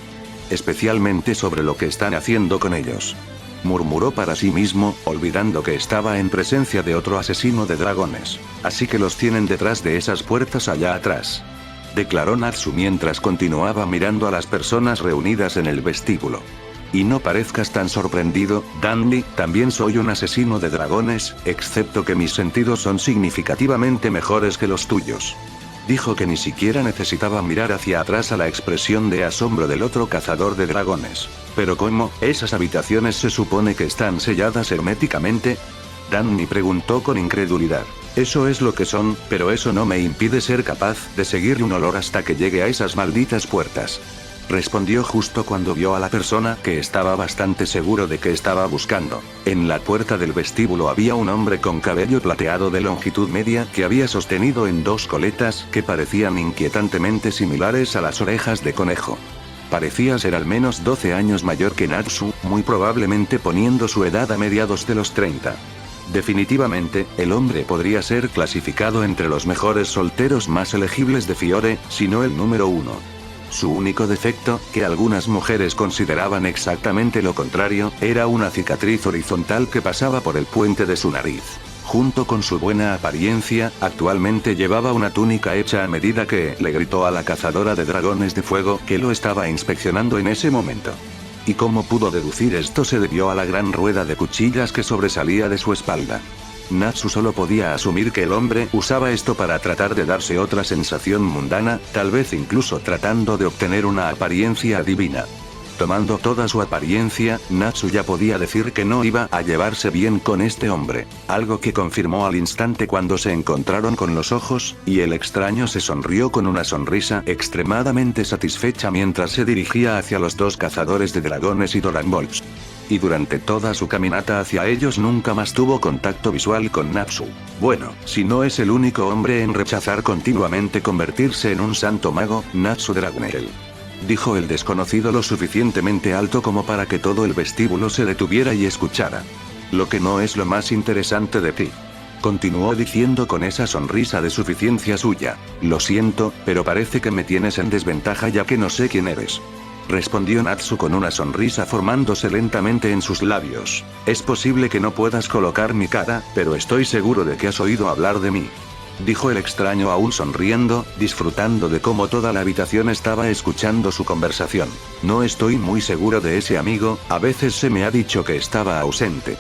Especialmente sobre lo que están haciendo con ellos. Murmuró para sí mismo, olvidando que estaba en presencia de otro asesino de dragones. Así que los tienen detrás de esas puertas allá atrás. Declaró Natsu mientras continuaba mirando a las personas reunidas en el vestíbulo. Y no parezcas tan sorprendido, Dandy, también soy un asesino de dragones, excepto que mis sentidos son significativamente mejores que los tuyos. Dijo que ni siquiera necesitaba mirar hacia atrás a la expresión de asombro del otro cazador de dragones. ¿Pero cómo? ¿Esas habitaciones se supone que están selladas herméticamente? Danny preguntó con incredulidad. Eso es lo que son, pero eso no me impide ser capaz de seguir un olor hasta que llegue a esas malditas puertas. Respondió justo cuando vio a la persona que estaba bastante seguro de que estaba buscando. En la puerta del vestíbulo había un hombre con cabello plateado de longitud media que había sostenido en dos coletas que parecían inquietantemente similares a las orejas de conejo. Parecía ser al menos 12 años mayor que Natsu, muy probablemente poniendo su edad a mediados de los 30. Definitivamente, el hombre podría ser clasificado entre los mejores solteros más elegibles de Fiore, si no el número uno. Su único defecto, que algunas mujeres consideraban exactamente lo contrario, era una cicatriz horizontal que pasaba por el puente de su nariz. Junto con su buena apariencia, actualmente llevaba una túnica hecha a medida que le gritó a la cazadora de dragones de fuego que lo estaba inspeccionando en ese momento. ¿Y cómo pudo deducir esto? Se debió a la gran rueda de cuchillas que sobresalía de su espalda. Natsu solo podía asumir que el hombre usaba esto para tratar de darse otra sensación mundana, tal vez incluso tratando de obtener una apariencia divina. Tomando toda su apariencia, Natsu ya podía decir que no iba a llevarse bien con este hombre, algo que confirmó al instante cuando se encontraron con los ojos, y el extraño se sonrió con una sonrisa extremadamente satisfecha mientras se dirigía hacia los dos cazadores de dragones y Doranbolts. Y durante toda su caminata hacia ellos nunca más tuvo contacto visual con Natsu. Bueno, si no es el único hombre en rechazar continuamente convertirse en un santo mago, Natsu Dragneel. Dijo el desconocido lo suficientemente alto como para que todo el vestíbulo se detuviera y escuchara. Lo que no es lo más interesante de ti. Continuó diciendo con esa sonrisa de suficiencia suya. Lo siento, pero parece que me tienes en desventaja ya que no sé quién eres. Respondió Natsu con una sonrisa formándose lentamente en sus labios. Es posible que no puedas colocar mi cara, pero estoy seguro de que has oído hablar de mí. Dijo el extraño aún sonriendo, disfrutando de cómo toda la habitación estaba escuchando su conversación. No estoy muy seguro de ese amigo, a veces se me ha dicho que estaba ausente.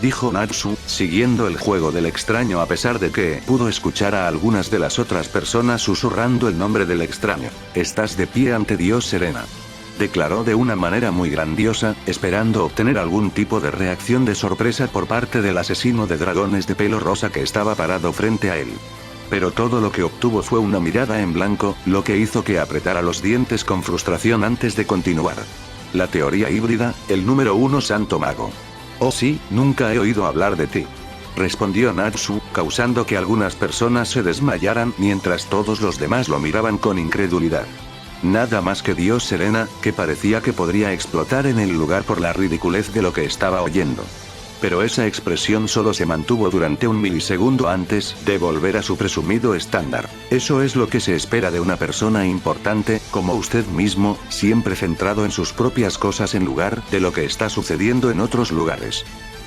Dijo Natsu, siguiendo el juego del extraño a pesar de que pudo escuchar a algunas de las otras personas susurrando el nombre del extraño. Estás de pie ante Dios Serena. Declaró de una manera muy grandiosa, esperando obtener algún tipo de reacción de sorpresa por parte del asesino de dragones de pelo rosa que estaba parado frente a él. Pero todo lo que obtuvo fue una mirada en blanco, lo que hizo que apretara los dientes con frustración antes de continuar. La teoría híbrida, el número 1 santo mago. Oh sí, nunca he oído hablar de ti. Respondió Natsu, causando que algunas personas se desmayaran mientras todos los demás lo miraban con incredulidad. Nada más que Dios Serena, que parecía que podría explotar en el lugar por la ridiculez de lo que estaba oyendo. Pero esa expresión solo se mantuvo durante un milisegundo antes de volver a su presumido estándar. Eso es lo que se espera de una persona importante, como usted mismo, siempre centrado en sus propias cosas en lugar de lo que está sucediendo en otros lugares.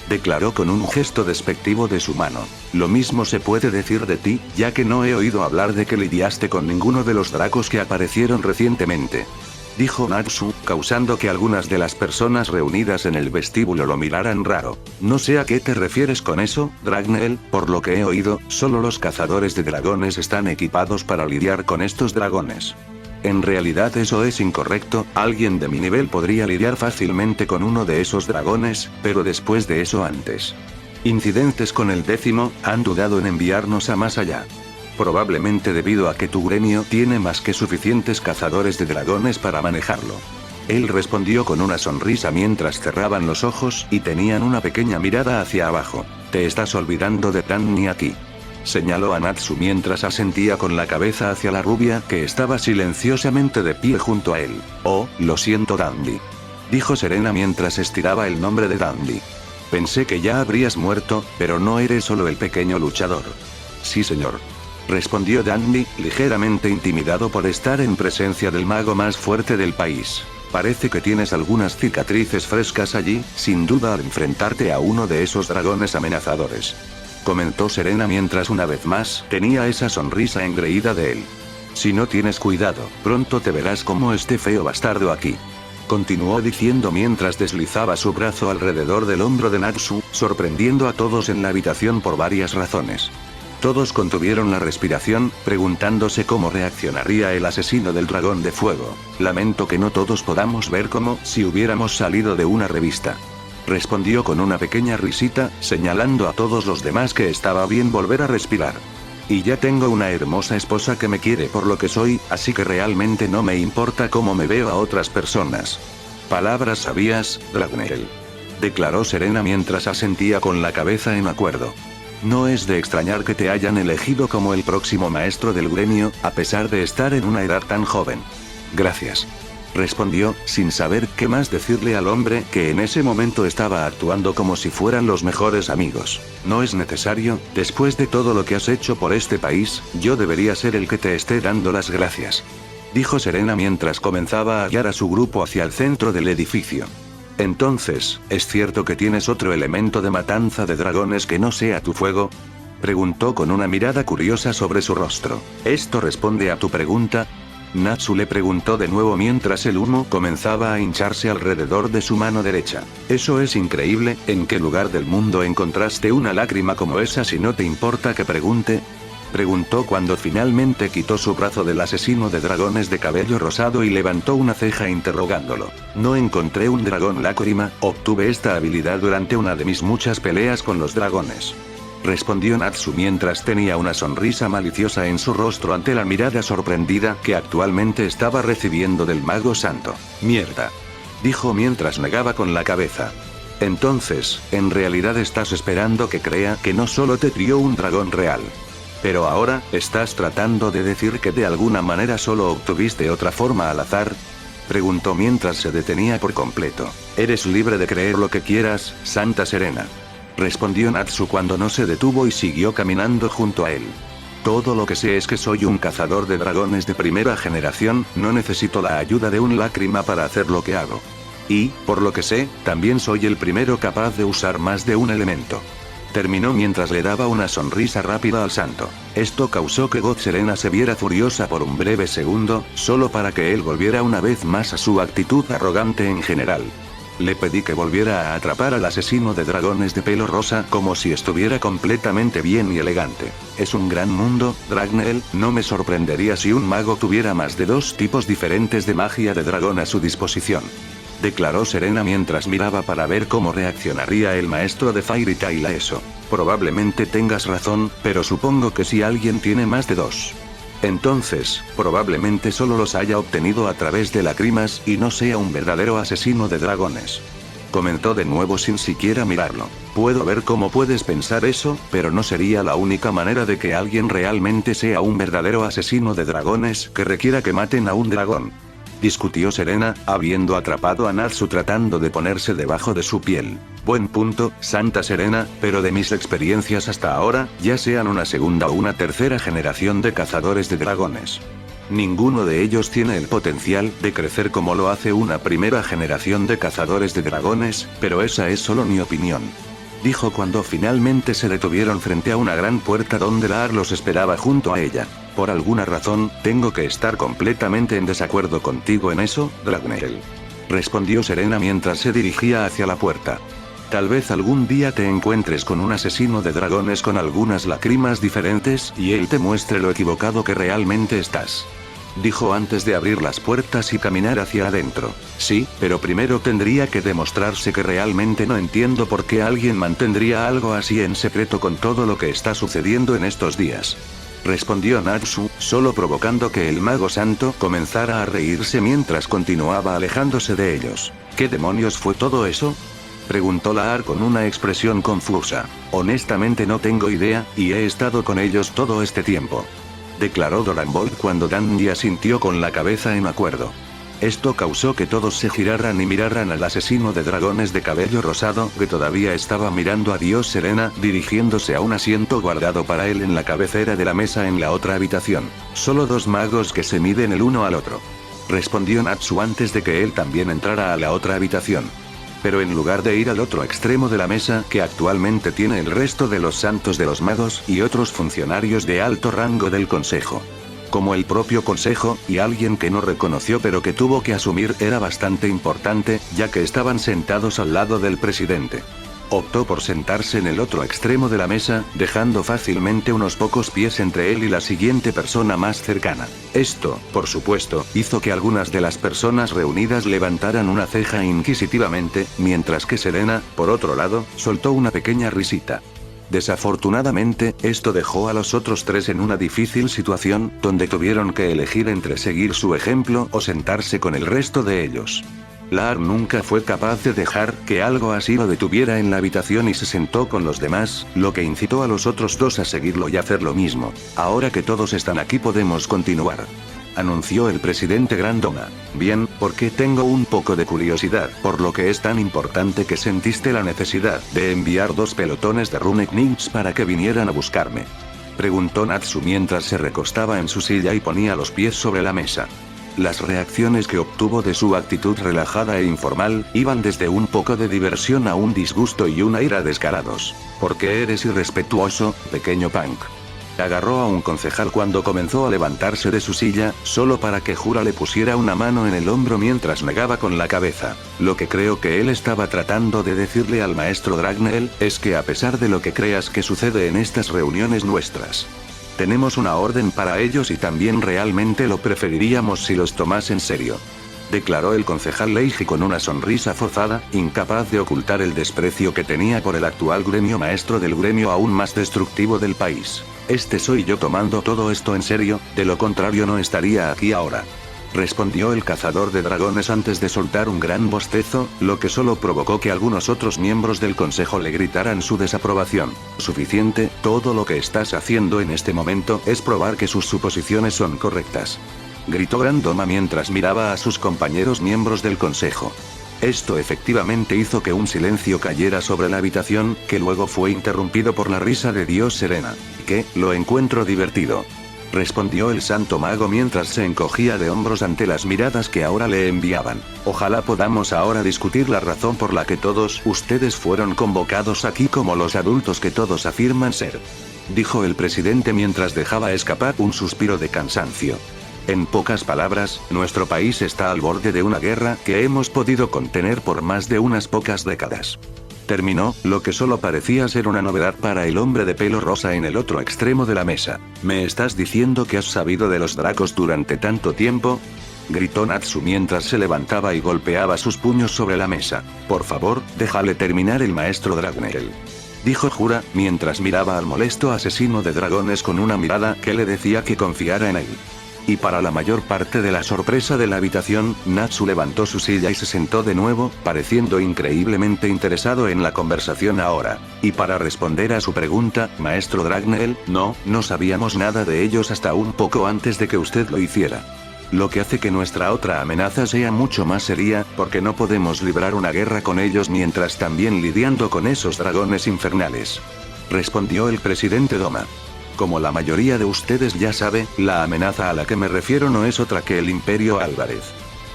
declaró con un gesto despectivo de su mano. Lo mismo se puede decir de ti, ya que no he oído hablar de que lidiaste con ninguno de los dracos que aparecieron recientemente. Dijo Natsu, causando que algunas de las personas reunidas en el vestíbulo lo miraran raro. No sé a qué te refieres con eso, Dragneel, por lo que he oído, solo los cazadores de dragones están equipados para lidiar con estos dragones. En realidad eso es incorrecto, alguien de mi nivel podría lidiar fácilmente con uno de esos dragones, pero después de eso antes. Incidentes con el 10º, han dudado en enviarnos a más allá. Probablemente debido a que tu gremio tiene más que suficientes cazadores de dragones para manejarlo. Él respondió con una sonrisa mientras cerraban los ojos y tenían una pequeña mirada hacia abajo. Te estás olvidando de Danny aquí. Señaló a Natsu mientras asentía con la cabeza hacia la rubia que estaba silenciosamente de pie junto a él. Oh, lo siento Dandy. Dijo Serena mientras estiraba el nombre de Dandy. Pensé que ya habrías muerto, pero no eres solo el pequeño luchador. Sí señor. Respondió Dandy, ligeramente intimidado por estar en presencia del mago más fuerte del país. Parece que tienes algunas cicatrices frescas allí, sin duda al enfrentarte a uno de esos dragones amenazadores. Comentó Serena mientras una vez más tenía esa sonrisa engreída de él. Si no tienes cuidado, pronto te verás como este feo bastardo aquí. Continuó diciendo mientras deslizaba su brazo alrededor del hombro de Natsu, sorprendiendo a todos en la habitación por varias razones. Todos contuvieron la respiración, preguntándose cómo reaccionaría el asesino del dragón de fuego. Lamento que no todos podamos ver como si hubiéramos salido de una revista. Respondió con una pequeña risita, señalando a todos los demás que estaba bien volver a respirar. Y ya tengo una hermosa esposa que me quiere por lo que soy, así que realmente no me importa cómo me veo a otras personas. Palabras sabias, Dragneel. Declaró Serena mientras asentía con la cabeza en acuerdo. No es de extrañar que te hayan elegido como el próximo maestro del gremio, a pesar de estar en una edad tan joven. Gracias. Respondió, sin saber qué más decirle al hombre que en ese momento estaba actuando como si fueran los mejores amigos. No es necesario, después de todo lo que has hecho por este país, yo debería ser el que te esté dando las gracias. Dijo Serena mientras comenzaba a guiar a su grupo hacia el centro del edificio. Entonces, ¿es cierto que tienes otro elemento de matanza de dragones que no sea tu fuego? Preguntó con una mirada curiosa sobre su rostro. ¿Esto responde a tu pregunta? Natsu le preguntó de nuevo mientras el humo comenzaba a hincharse alrededor de su mano derecha. Eso es increíble, ¿en qué lugar del mundo encontraste una lágrima como esa si no te importa que pregunte? Preguntó cuando finalmente quitó su brazo del asesino de dragones de cabello rosado y levantó una ceja interrogándolo. No encontré un dragón lágrima, obtuve esta habilidad durante una de mis muchas peleas con los dragones. Respondió Natsu mientras tenía una sonrisa maliciosa en su rostro ante la mirada sorprendida que actualmente estaba recibiendo del mago santo. Mierda. Dijo mientras negaba con la cabeza. Entonces, en realidad estás esperando que crea que no solo te crió un dragón real. Pero ahora, ¿estás tratando de decir que de alguna manera solo obtuviste otra forma al azar? Preguntó mientras se detenía por completo. Eres libre de creer lo que quieras, Santa Serena. Respondió Natsu cuando no se detuvo y siguió caminando junto a él. Todo lo que sé es que soy un cazador de dragones de primera generación, no necesito la ayuda de un lágrima para hacer lo que hago. Y, por lo que sé, también soy el primero capaz de usar más de un elemento. Terminó mientras le daba una sonrisa rápida al santo. Esto causó que God Serena se viera furiosa por un breve segundo, solo para que él volviera una vez más a su actitud arrogante en general. Le pedí que volviera a atrapar al asesino de dragones de pelo rosa como si estuviera completamente bien y elegante. Es un gran mundo, Dragneel, no me sorprendería si un mago tuviera más de 2 tipos diferentes de magia de dragón a su disposición. Declaró Serena mientras miraba para ver cómo reaccionaría el maestro de Fairy Tail a eso. Probablemente tengas razón, pero supongo que si alguien tiene más de 2. Entonces, probablemente solo los haya obtenido a través de lágrimas y no sea un verdadero asesino de dragones. Comentó de nuevo sin siquiera mirarlo. Puedo ver cómo puedes pensar eso, pero no sería la única manera de que alguien realmente sea un verdadero asesino de dragones que requiera que maten a un dragón. Discutió Serena, habiendo atrapado a Natsu tratando de ponerse debajo de su piel. Buen punto, Santa Serena, pero de mis experiencias hasta ahora, ya sean una segunda o una tercera generación de cazadores de dragones. Ninguno de ellos tiene el potencial de crecer como lo hace una primera generación de cazadores de dragones, pero esa es solo mi opinión. dijo cuando finalmente se detuvieron frente a una gran puerta donde Laar los esperaba junto a ella. Por alguna razón, tengo que estar completamente en desacuerdo contigo en eso, Dragneel. Respondió Serena mientras se dirigía hacia la puerta. Tal vez algún día te encuentres con un asesino de dragones con algunas lágrimas diferentes y él te muestre lo equivocado que realmente estás. Dijo antes de abrir las puertas y caminar hacia adentro. Sí, pero primero tendría que demostrarse que realmente no entiendo por qué alguien mantendría algo así en secreto con todo lo que está sucediendo en estos días. Respondió Natsu, solo provocando que el mago santo comenzara a reírse mientras continuaba alejándose de ellos. ¿Qué demonios fue todo eso? Preguntó Laar con una expresión confusa. Honestamente no tengo idea, y he estado con ellos todo este tiempo. Declaró Doranbolt cuando Dandy asintió con la cabeza en acuerdo. Esto causó que todos se giraran y miraran al asesino de dragones de cabello rosado que todavía estaba mirando a Dios Serena, dirigiéndose a un asiento guardado para él en la cabecera de la mesa en la otra habitación. Solo dos magos que se miden el uno al otro. Respondió Natsu antes de que él también entrara a la otra habitación. Pero en lugar de ir al otro extremo de la mesa que actualmente tiene el resto de los santos de los magos y otros funcionarios de alto rango del consejo. Como el propio consejo, y alguien que no reconoció pero que tuvo que asumir era bastante importante, ya que estaban sentados al lado del presidente. Optó por sentarse en el otro extremo de la mesa, dejando fácilmente unos pocos pies entre él y la siguiente persona más cercana. Esto, por supuesto, hizo que algunas de las personas reunidas levantaran una ceja inquisitivamente, mientras que Serena, por otro lado, soltó una pequeña risita. Desafortunadamente, esto dejó a los otros tres en una difícil situación, donde tuvieron que elegir entre seguir su ejemplo o sentarse con el resto de ellos. Laar nunca fue capaz de dejar que algo así lo detuviera en la habitación y se sentó con los demás, lo que incitó a los otros dos a seguirlo y hacer lo mismo. Ahora que todos están aquí podemos continuar. Anunció el presidente Grandoma. Bien, porque tengo un poco de curiosidad por lo que es tan importante que sentiste la necesidad de enviar 2 pelotones de Rune Knights para que vinieran a buscarme. Preguntó Natsu mientras se recostaba en su silla y ponía los pies sobre la mesa. Las reacciones que obtuvo de su actitud relajada e informal, iban desde un poco de diversión a un disgusto y una ira descarados. ¿Por qué eres irrespetuoso, pequeño punk? Agarró a un concejal cuando comenzó a levantarse de su silla, solo para que Jura le pusiera una mano en el hombro mientras negaba con la cabeza. Lo que creo que él estaba tratando de decirle al maestro Dragneel, es que a pesar de lo que creas que sucede en estas reuniones nuestras, tenemos una orden para ellos y también realmente lo preferiríamos si los tomas en serio. Declaró el concejal Leiji con una sonrisa forzada, incapaz de ocultar el desprecio que tenía por el actual gremio maestro del gremio aún más destructivo del país. Este soy yo tomando todo esto en serio, de lo contrario no estaría aquí ahora. Respondió el cazador de dragones antes de soltar un gran bostezo, lo que solo provocó que algunos otros miembros del consejo le gritaran su desaprobación. Suficiente, todo lo que estás haciendo en este momento es probar que sus suposiciones son correctas. Gritó Grandoma mientras miraba a sus compañeros miembros del consejo. Esto efectivamente hizo que un silencio cayera sobre la habitación, que luego fue interrumpido por la risa de Dios Serena. ¿Qué? Lo encuentro divertido. Respondió el santo mago mientras se encogía de hombros ante las miradas que ahora le enviaban. Ojalá podamos ahora discutir la razón por la que todos ustedes fueron convocados aquí como los adultos que todos afirman ser. Dijo el presidente mientras dejaba escapar un suspiro de cansancio. En pocas palabras, nuestro país está al borde de una guerra que hemos podido contener por más de unas pocas décadas. Terminó, lo que solo parecía ser una novedad para el hombre de pelo rosa en el otro extremo de la mesa. ¿Me estás diciendo que has sabido de los dracos durante tanto tiempo? Gritó Natsu mientras se levantaba y golpeaba sus puños sobre la mesa. Por favor, déjale terminar el maestro Dragneel. Dijo Jura, mientras miraba al molesto asesino de dragones con una mirada que le decía que confiara en él. Y para la mayor parte de la sorpresa de la habitación, Natsu levantó su silla y se sentó de nuevo, pareciendo increíblemente interesado en la conversación ahora. Y para responder a su pregunta, maestro Dragneel, no sabíamos nada de ellos hasta un poco antes de que usted lo hiciera. Lo que hace que nuestra otra amenaza sea mucho más seria, porque no podemos librar una guerra con ellos mientras también lidiando con esos dragones infernales. Respondió el presidente Doma. Como la mayoría de ustedes ya sabe, la amenaza a la que me refiero no es otra que el Imperio Álvarez.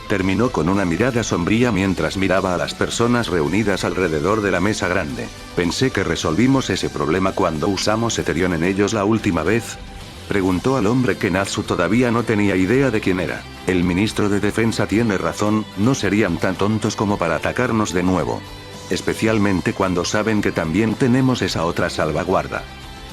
Terminó con una mirada sombría mientras miraba a las personas reunidas alrededor de la mesa grande. Pensé que resolvimos ese problema cuando usamos Eterion en ellos la última vez. Preguntó al hombre que Natsu todavía no tenía idea de quién era. El ministro de defensa tiene razón, no serían tan tontos como para atacarnos de nuevo. Especialmente cuando saben que también tenemos esa otra salvaguarda.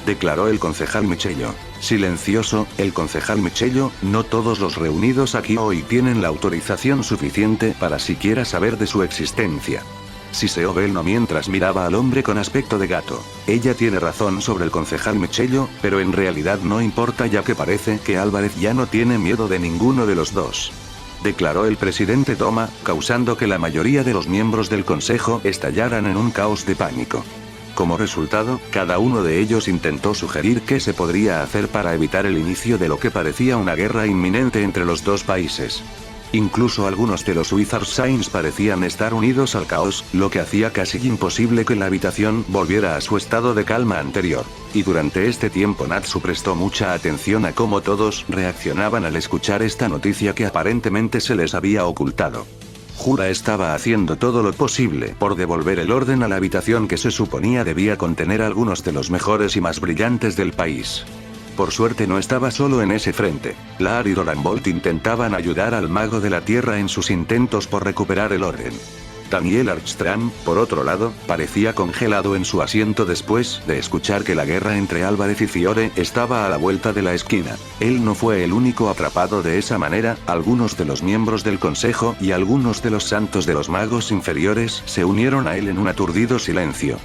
Declaró el concejal Michello. Silencioso, el concejal Michello, no todos los reunidos aquí hoy tienen la autorización suficiente para siquiera saber de su existencia. Siseó Belno mientras miraba al hombre con aspecto de gato. Ella tiene razón sobre el concejal Michello, pero en realidad no importa ya que parece que Álvarez ya no tiene miedo de ninguno de los dos. Declaró el presidente Toma, causando que la mayoría de los miembros del consejo estallaran en un caos de pánico. Como resultado, cada uno de ellos intentó sugerir qué se podría hacer para evitar el inicio de lo que parecía una guerra inminente entre los dos países. Incluso algunos de los Wizard Signs parecían estar unidos al caos, lo que hacía casi imposible que la habitación volviera a su estado de calma anterior. Y durante este tiempo Natsu prestó mucha atención a cómo todos reaccionaban al escuchar esta noticia que aparentemente se les había ocultado. Jura estaba haciendo todo lo posible por devolver el orden a la habitación que se suponía debía contener a algunos de los mejores y más brillantes del país. Por suerte no estaba solo en ese frente. Lar y Doranbolt intentaban ayudar al mago de la tierra en sus intentos por recuperar el orden. Daniel Armstrong, por otro lado, parecía congelado en su asiento después de escuchar que la guerra entre Álvarez y Fiore estaba a la vuelta de la esquina. Él no fue el único atrapado de esa manera, algunos de los miembros del consejo y algunos de los santos de los magos inferiores se unieron a él en un aturdido silencio.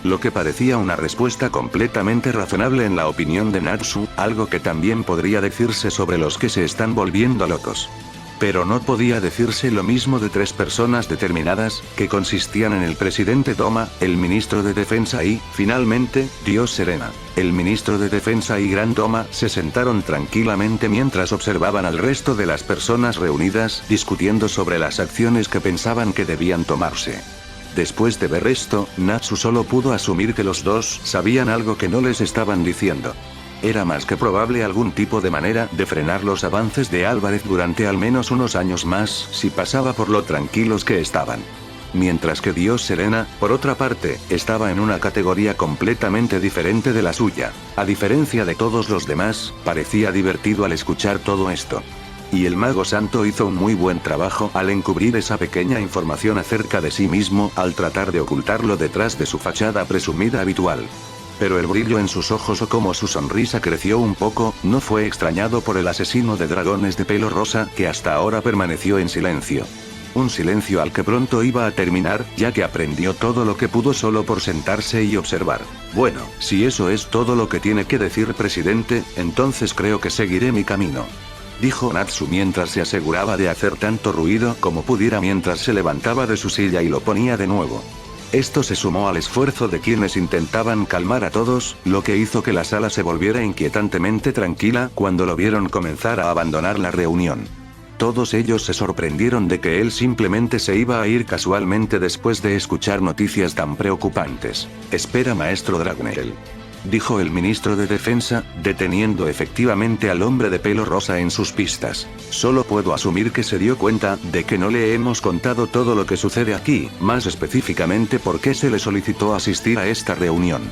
Lo que parecía una respuesta completamente razonable en la opinión de Natsu, algo que también podría decirse sobre los que se están volviendo locos. Pero no podía decirse lo mismo de tres personas determinadas, que consistían en el presidente Toma, el ministro de defensa y, finalmente, Dios Serena. El ministro de defensa y Gran Toma se sentaron tranquilamente mientras observaban al resto de las personas reunidas, discutiendo sobre las acciones que pensaban que debían tomarse. Después de ver esto, Natsu solo pudo asumir que los dos sabían algo que no les estaban diciendo. Era más que probable algún tipo de manera de frenar los avances de Álvarez durante al menos unos años más si pasaba por lo tranquilos que estaban. Mientras que Dios Serena, por otra parte, estaba en una categoría completamente diferente de la suya. A diferencia de todos los demás, parecía divertido al escuchar todo esto. Y el mago santo hizo un muy buen trabajo al encubrir esa pequeña información acerca de sí mismo al tratar de ocultarlo detrás de su fachada presumida habitual. Pero el brillo en sus ojos o como su sonrisa creció un poco, no fue extrañado por el asesino de dragones de pelo rosa que hasta ahora permaneció en silencio. Un silencio al que pronto iba a terminar, ya que aprendió todo lo que pudo solo por sentarse y observar. Bueno, si eso es todo lo que tiene que decir presidente, entonces creo que seguiré mi camino. Dijo Natsu mientras se aseguraba de hacer tanto ruido como pudiera mientras se levantaba de su silla y lo ponía de nuevo. Esto se sumó al esfuerzo de quienes intentaban calmar a todos, lo que hizo que la sala se volviera inquietantemente tranquila cuando lo vieron comenzar a abandonar la reunión. Todos ellos se sorprendieron de que él simplemente se iba a ir casualmente después de escuchar noticias tan preocupantes. Espera, maestro Dragneel, dijo el ministro de defensa, deteniendo efectivamente al hombre de pelo rosa en sus pistas. Solo puedo asumir que se dio cuenta de que no le hemos contado todo lo que sucede aquí, más específicamente por qué se le solicitó asistir a esta reunión.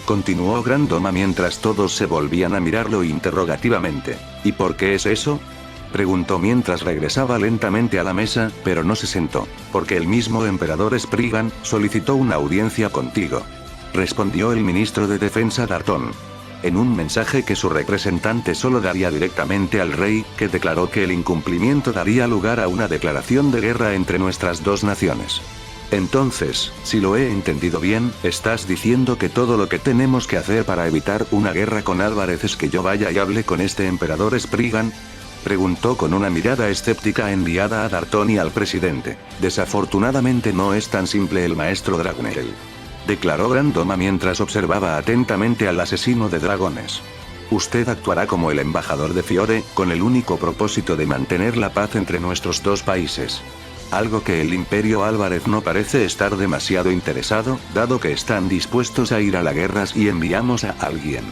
Continuó Gran Doma mientras todos se volvían a mirarlo interrogativamente. ¿Y por qué es eso?, preguntó mientras regresaba lentamente a la mesa, pero no se sentó. Porque el mismo emperador Spriggan solicitó una audiencia contigo, respondió el ministro de defensa Darton. En un mensaje que su representante solo daría directamente al rey, que declaró que el incumplimiento daría lugar a una declaración de guerra entre nuestras dos naciones. Entonces, si lo he entendido bien, estás diciendo que todo lo que tenemos que hacer para evitar una guerra con Álvarez es que yo vaya y hable con este emperador Spriggan, preguntó con una mirada escéptica enviada a Darton y al presidente. Desafortunadamente no es tan simple el maestro Dragneel, declaró Gran Doma mientras observaba atentamente al asesino de dragones. Usted actuará como el embajador de Fiore, con el único propósito de mantener la paz entre nuestros dos países. Algo que el Imperio Álvarez no parece estar demasiado interesado, dado que están dispuestos a ir a la guerra si enviamos a alguien.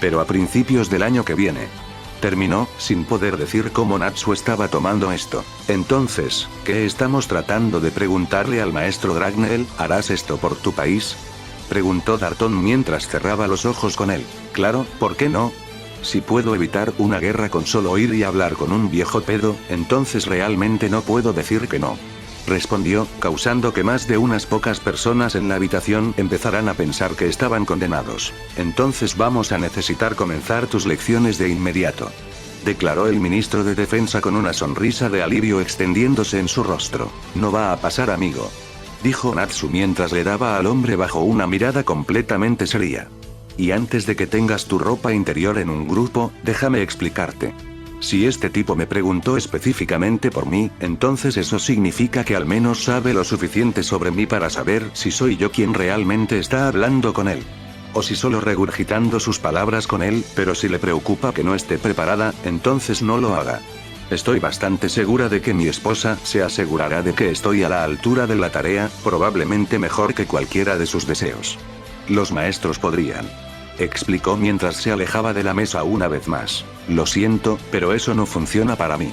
Pero a principios del año que viene. Terminó, sin poder decir cómo Natsu estaba tomando esto. Entonces, ¿qué estamos tratando de preguntarle al maestro Dragneel? ¿Harás esto por tu país? Preguntó Darton mientras cerraba los ojos con él. Claro, ¿por qué no? Si puedo evitar una guerra con solo oír y hablar con un viejo pedo, entonces realmente no puedo decir que no. Respondió, causando que más de unas pocas personas en la habitación empezaran a pensar que estaban condenados. Entonces vamos a necesitar comenzar tus lecciones de inmediato. Declaró el ministro de Defensa con una sonrisa de alivio extendiéndose en su rostro. No va a pasar, amigo. Dijo Natsu mientras le daba al hombre bajo una mirada completamente seria. Y antes de que tengas tu ropa interior en un grupo, déjame explicarte. Si este tipo me preguntó específicamente por mí, entonces eso significa que al menos sabe lo suficiente sobre mí para saber si soy yo quien realmente está hablando con él. O si solo regurgitando sus palabras con él, pero si le preocupa que no esté preparada, entonces no lo haga. Estoy bastante segura de que mi esposa se asegurará de que estoy a la altura de la tarea, probablemente mejor que cualquiera de sus deseos. Los maestros podrían. Explicó mientras se alejaba de la mesa una vez más. Lo siento, pero eso no funciona para mí.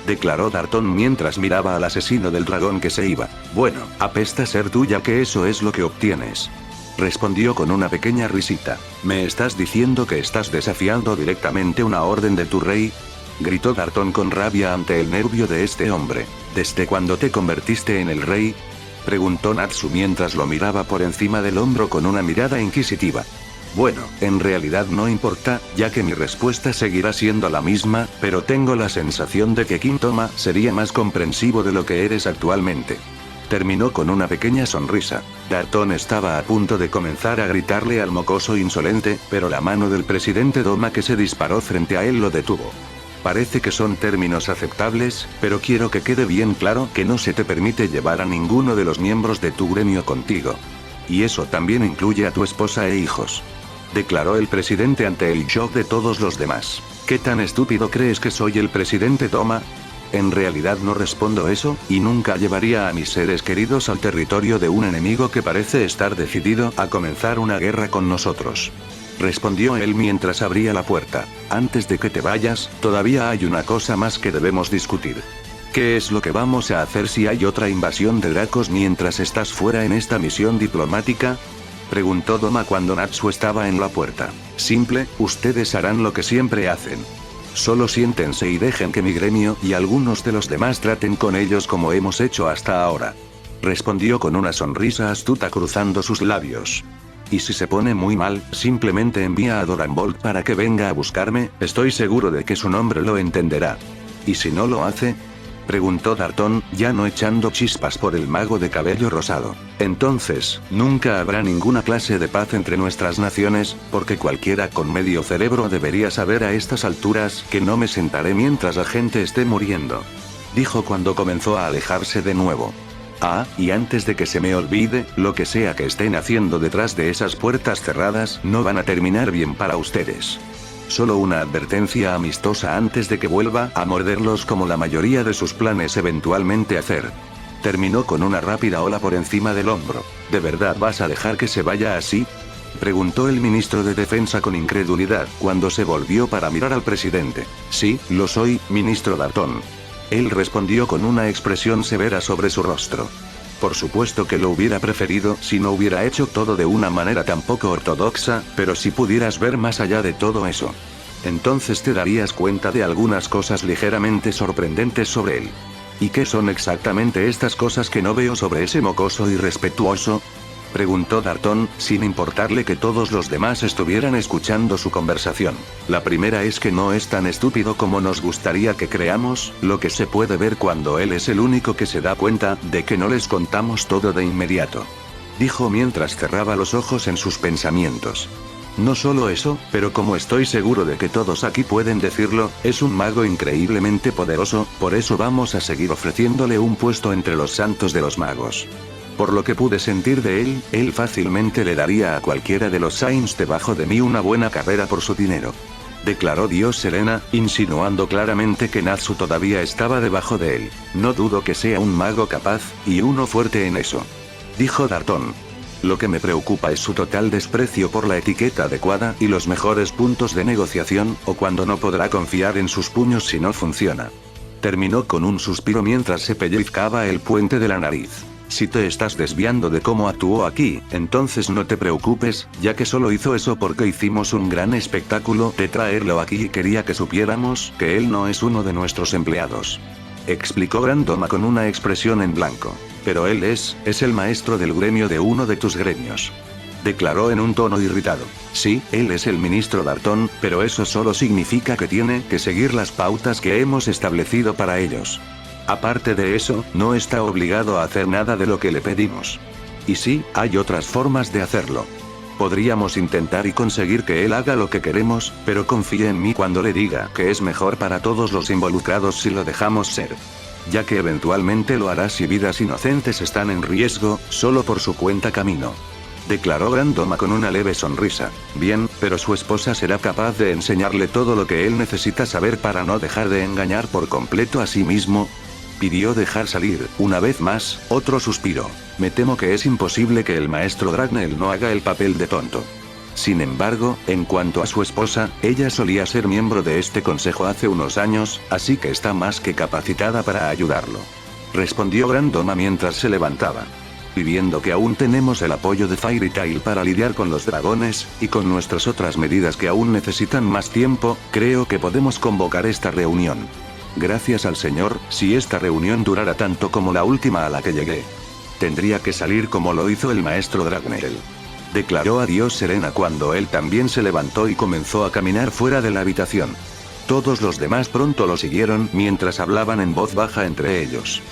Declaró Darton mientras miraba al asesino del dragón que se iba. Bueno, apesta ser tú ya que eso es lo que obtienes. Respondió con una pequeña risita. ¿Me estás diciendo que estás desafiando directamente una orden de tu rey? Gritó Darton con rabia ante el nervio de este hombre. ¿Desde cuándo te convertiste en el rey? Preguntó Natsu mientras lo miraba por encima del hombro con una mirada inquisitiva. Bueno, en realidad no importa, ya que mi respuesta seguirá siendo la misma, pero tengo la sensación de que Kintoma sería más comprensivo de lo que eres actualmente. Terminó con una pequeña sonrisa. Darton estaba a punto de comenzar a gritarle al mocoso insolente, pero la mano del presidente Doma que se disparó frente a él lo detuvo. Parece que son términos aceptables, pero quiero que quede bien claro que no se te permite llevar a ninguno de los miembros de tu gremio contigo. Y eso también incluye a tu esposa e hijos. Declaró el presidente ante el shock de todos los demás. ¿Qué tan estúpido crees que soy el presidente Doma? En realidad no respondo eso, y nunca llevaría a mis seres queridos al territorio de un enemigo que parece estar decidido a comenzar una guerra con nosotros. Respondió él mientras abría la puerta. Antes de que te vayas, todavía hay una cosa más que debemos discutir. ¿Qué es lo que vamos a hacer si hay otra invasión de Dracos mientras estás fuera en esta misión diplomática? Preguntó Doma cuando Natsu estaba en la puerta. Simple, ustedes harán lo que siempre hacen. Solo siéntense y dejen que mi gremio y algunos de los demás traten con ellos como hemos hecho hasta ahora. Respondió con una sonrisa astuta cruzando sus labios. Y si se pone muy mal, simplemente envía a Doranbolt para que venga a buscarme, estoy seguro de que su nombre lo entenderá. ¿Y si no lo hace? Preguntó Darton, ya no echando chispas por el mago de cabello rosado. Entonces, nunca habrá ninguna clase de paz entre nuestras naciones, porque cualquiera con medio cerebro debería saber a estas alturas que no me sentaré mientras la gente esté muriendo. Dijo cuando comenzó a alejarse de nuevo. Ah, y antes de que se me olvide, lo que sea que estén haciendo detrás de esas puertas cerradas no van a terminar bien para ustedes. Solo una advertencia amistosa antes de que vuelva a morderlos como la mayoría de sus planes eventualmente hacer. Terminó con una rápida ola por encima del hombro. ¿De verdad vas a dejar que se vaya así? Preguntó el ministro de Defensa con incredulidad cuando se volvió para mirar al presidente. Sí, lo soy, ministro Darton. Él respondió con una expresión severa sobre su rostro. Por supuesto que lo hubiera preferido si no hubiera hecho todo de una manera tan poco ortodoxa, pero si pudieras ver más allá de todo eso, entonces te darías cuenta de algunas cosas ligeramente sorprendentes sobre él. ¿Y qué son exactamente estas cosas que no veo sobre ese mocoso irrespetuoso? Preguntó Darton, sin importarle que todos los demás estuvieran escuchando su conversación. La primera es que no es tan estúpido como nos gustaría que creamos, lo que se puede ver cuando él es el único que se da cuenta de que no les contamos todo de inmediato. Dijo mientras cerraba los ojos en sus pensamientos. No solo eso, pero como estoy seguro de que todos aquí pueden decirlo, es un mago increíblemente poderoso, por eso vamos a seguir ofreciéndole un puesto entre los santos de los magos. Por lo que pude sentir de él fácilmente le daría a cualquiera de los Saints debajo de mí una buena carrera por su dinero. Declaró Dios Serena, insinuando claramente que Natsu todavía estaba debajo de él. No dudo que sea un mago capaz, y uno fuerte en eso. Dijo Darton. Lo que me preocupa es su total desprecio por la etiqueta adecuada y los mejores puntos de negociación, o cuando no podrá confiar en sus puños si no funciona. Terminó con un suspiro mientras se pellizcaba el puente de la nariz. Si te estás desviando de cómo actuó aquí, entonces no te preocupes, ya que solo hizo eso porque hicimos un gran espectáculo de traerlo aquí y quería que supiéramos que él no es uno de nuestros empleados. Explicó Grandoma con una expresión en blanco. Pero él es el maestro del gremio de uno de tus gremios. Declaró en un tono irritado. Sí, él es el ministro Darton, pero eso solo significa que tiene que seguir las pautas que hemos establecido para ellos. Aparte de eso, no está obligado a hacer nada de lo que le pedimos. Y sí, hay otras formas de hacerlo. Podríamos intentar y conseguir que él haga lo que queremos, pero confíe en mí cuando le diga que es mejor para todos los involucrados si lo dejamos ser. Ya que eventualmente lo hará si vidas inocentes están en riesgo, solo por su cuenta camino. Declaró Grandoma con una leve sonrisa. Bien, pero su esposa será capaz de enseñarle todo lo que él necesita saber para no dejar de engañar por completo a sí mismo. Pidió dejar salir, una vez más, otro suspiro. Me temo que es imposible que el maestro Dragnell no haga el papel de tonto. Sin embargo, en cuanto a su esposa, ella solía ser miembro de este consejo hace unos años, así que está más que capacitada para ayudarlo. Respondió Grandoma mientras se levantaba. Y viendo que aún tenemos el apoyo de Fairy Tail para lidiar con los dragones, y con nuestras otras medidas que aún necesitan más tiempo, creo que podemos convocar esta reunión. Gracias al Señor, si esta reunión durara tanto como la última a la que llegué. Tendría que salir como lo hizo el maestro Dragnell. Declaró adiós Serena cuando él también se levantó y comenzó a caminar fuera de la habitación. Todos los demás pronto lo siguieron mientras hablaban en voz baja entre ellos.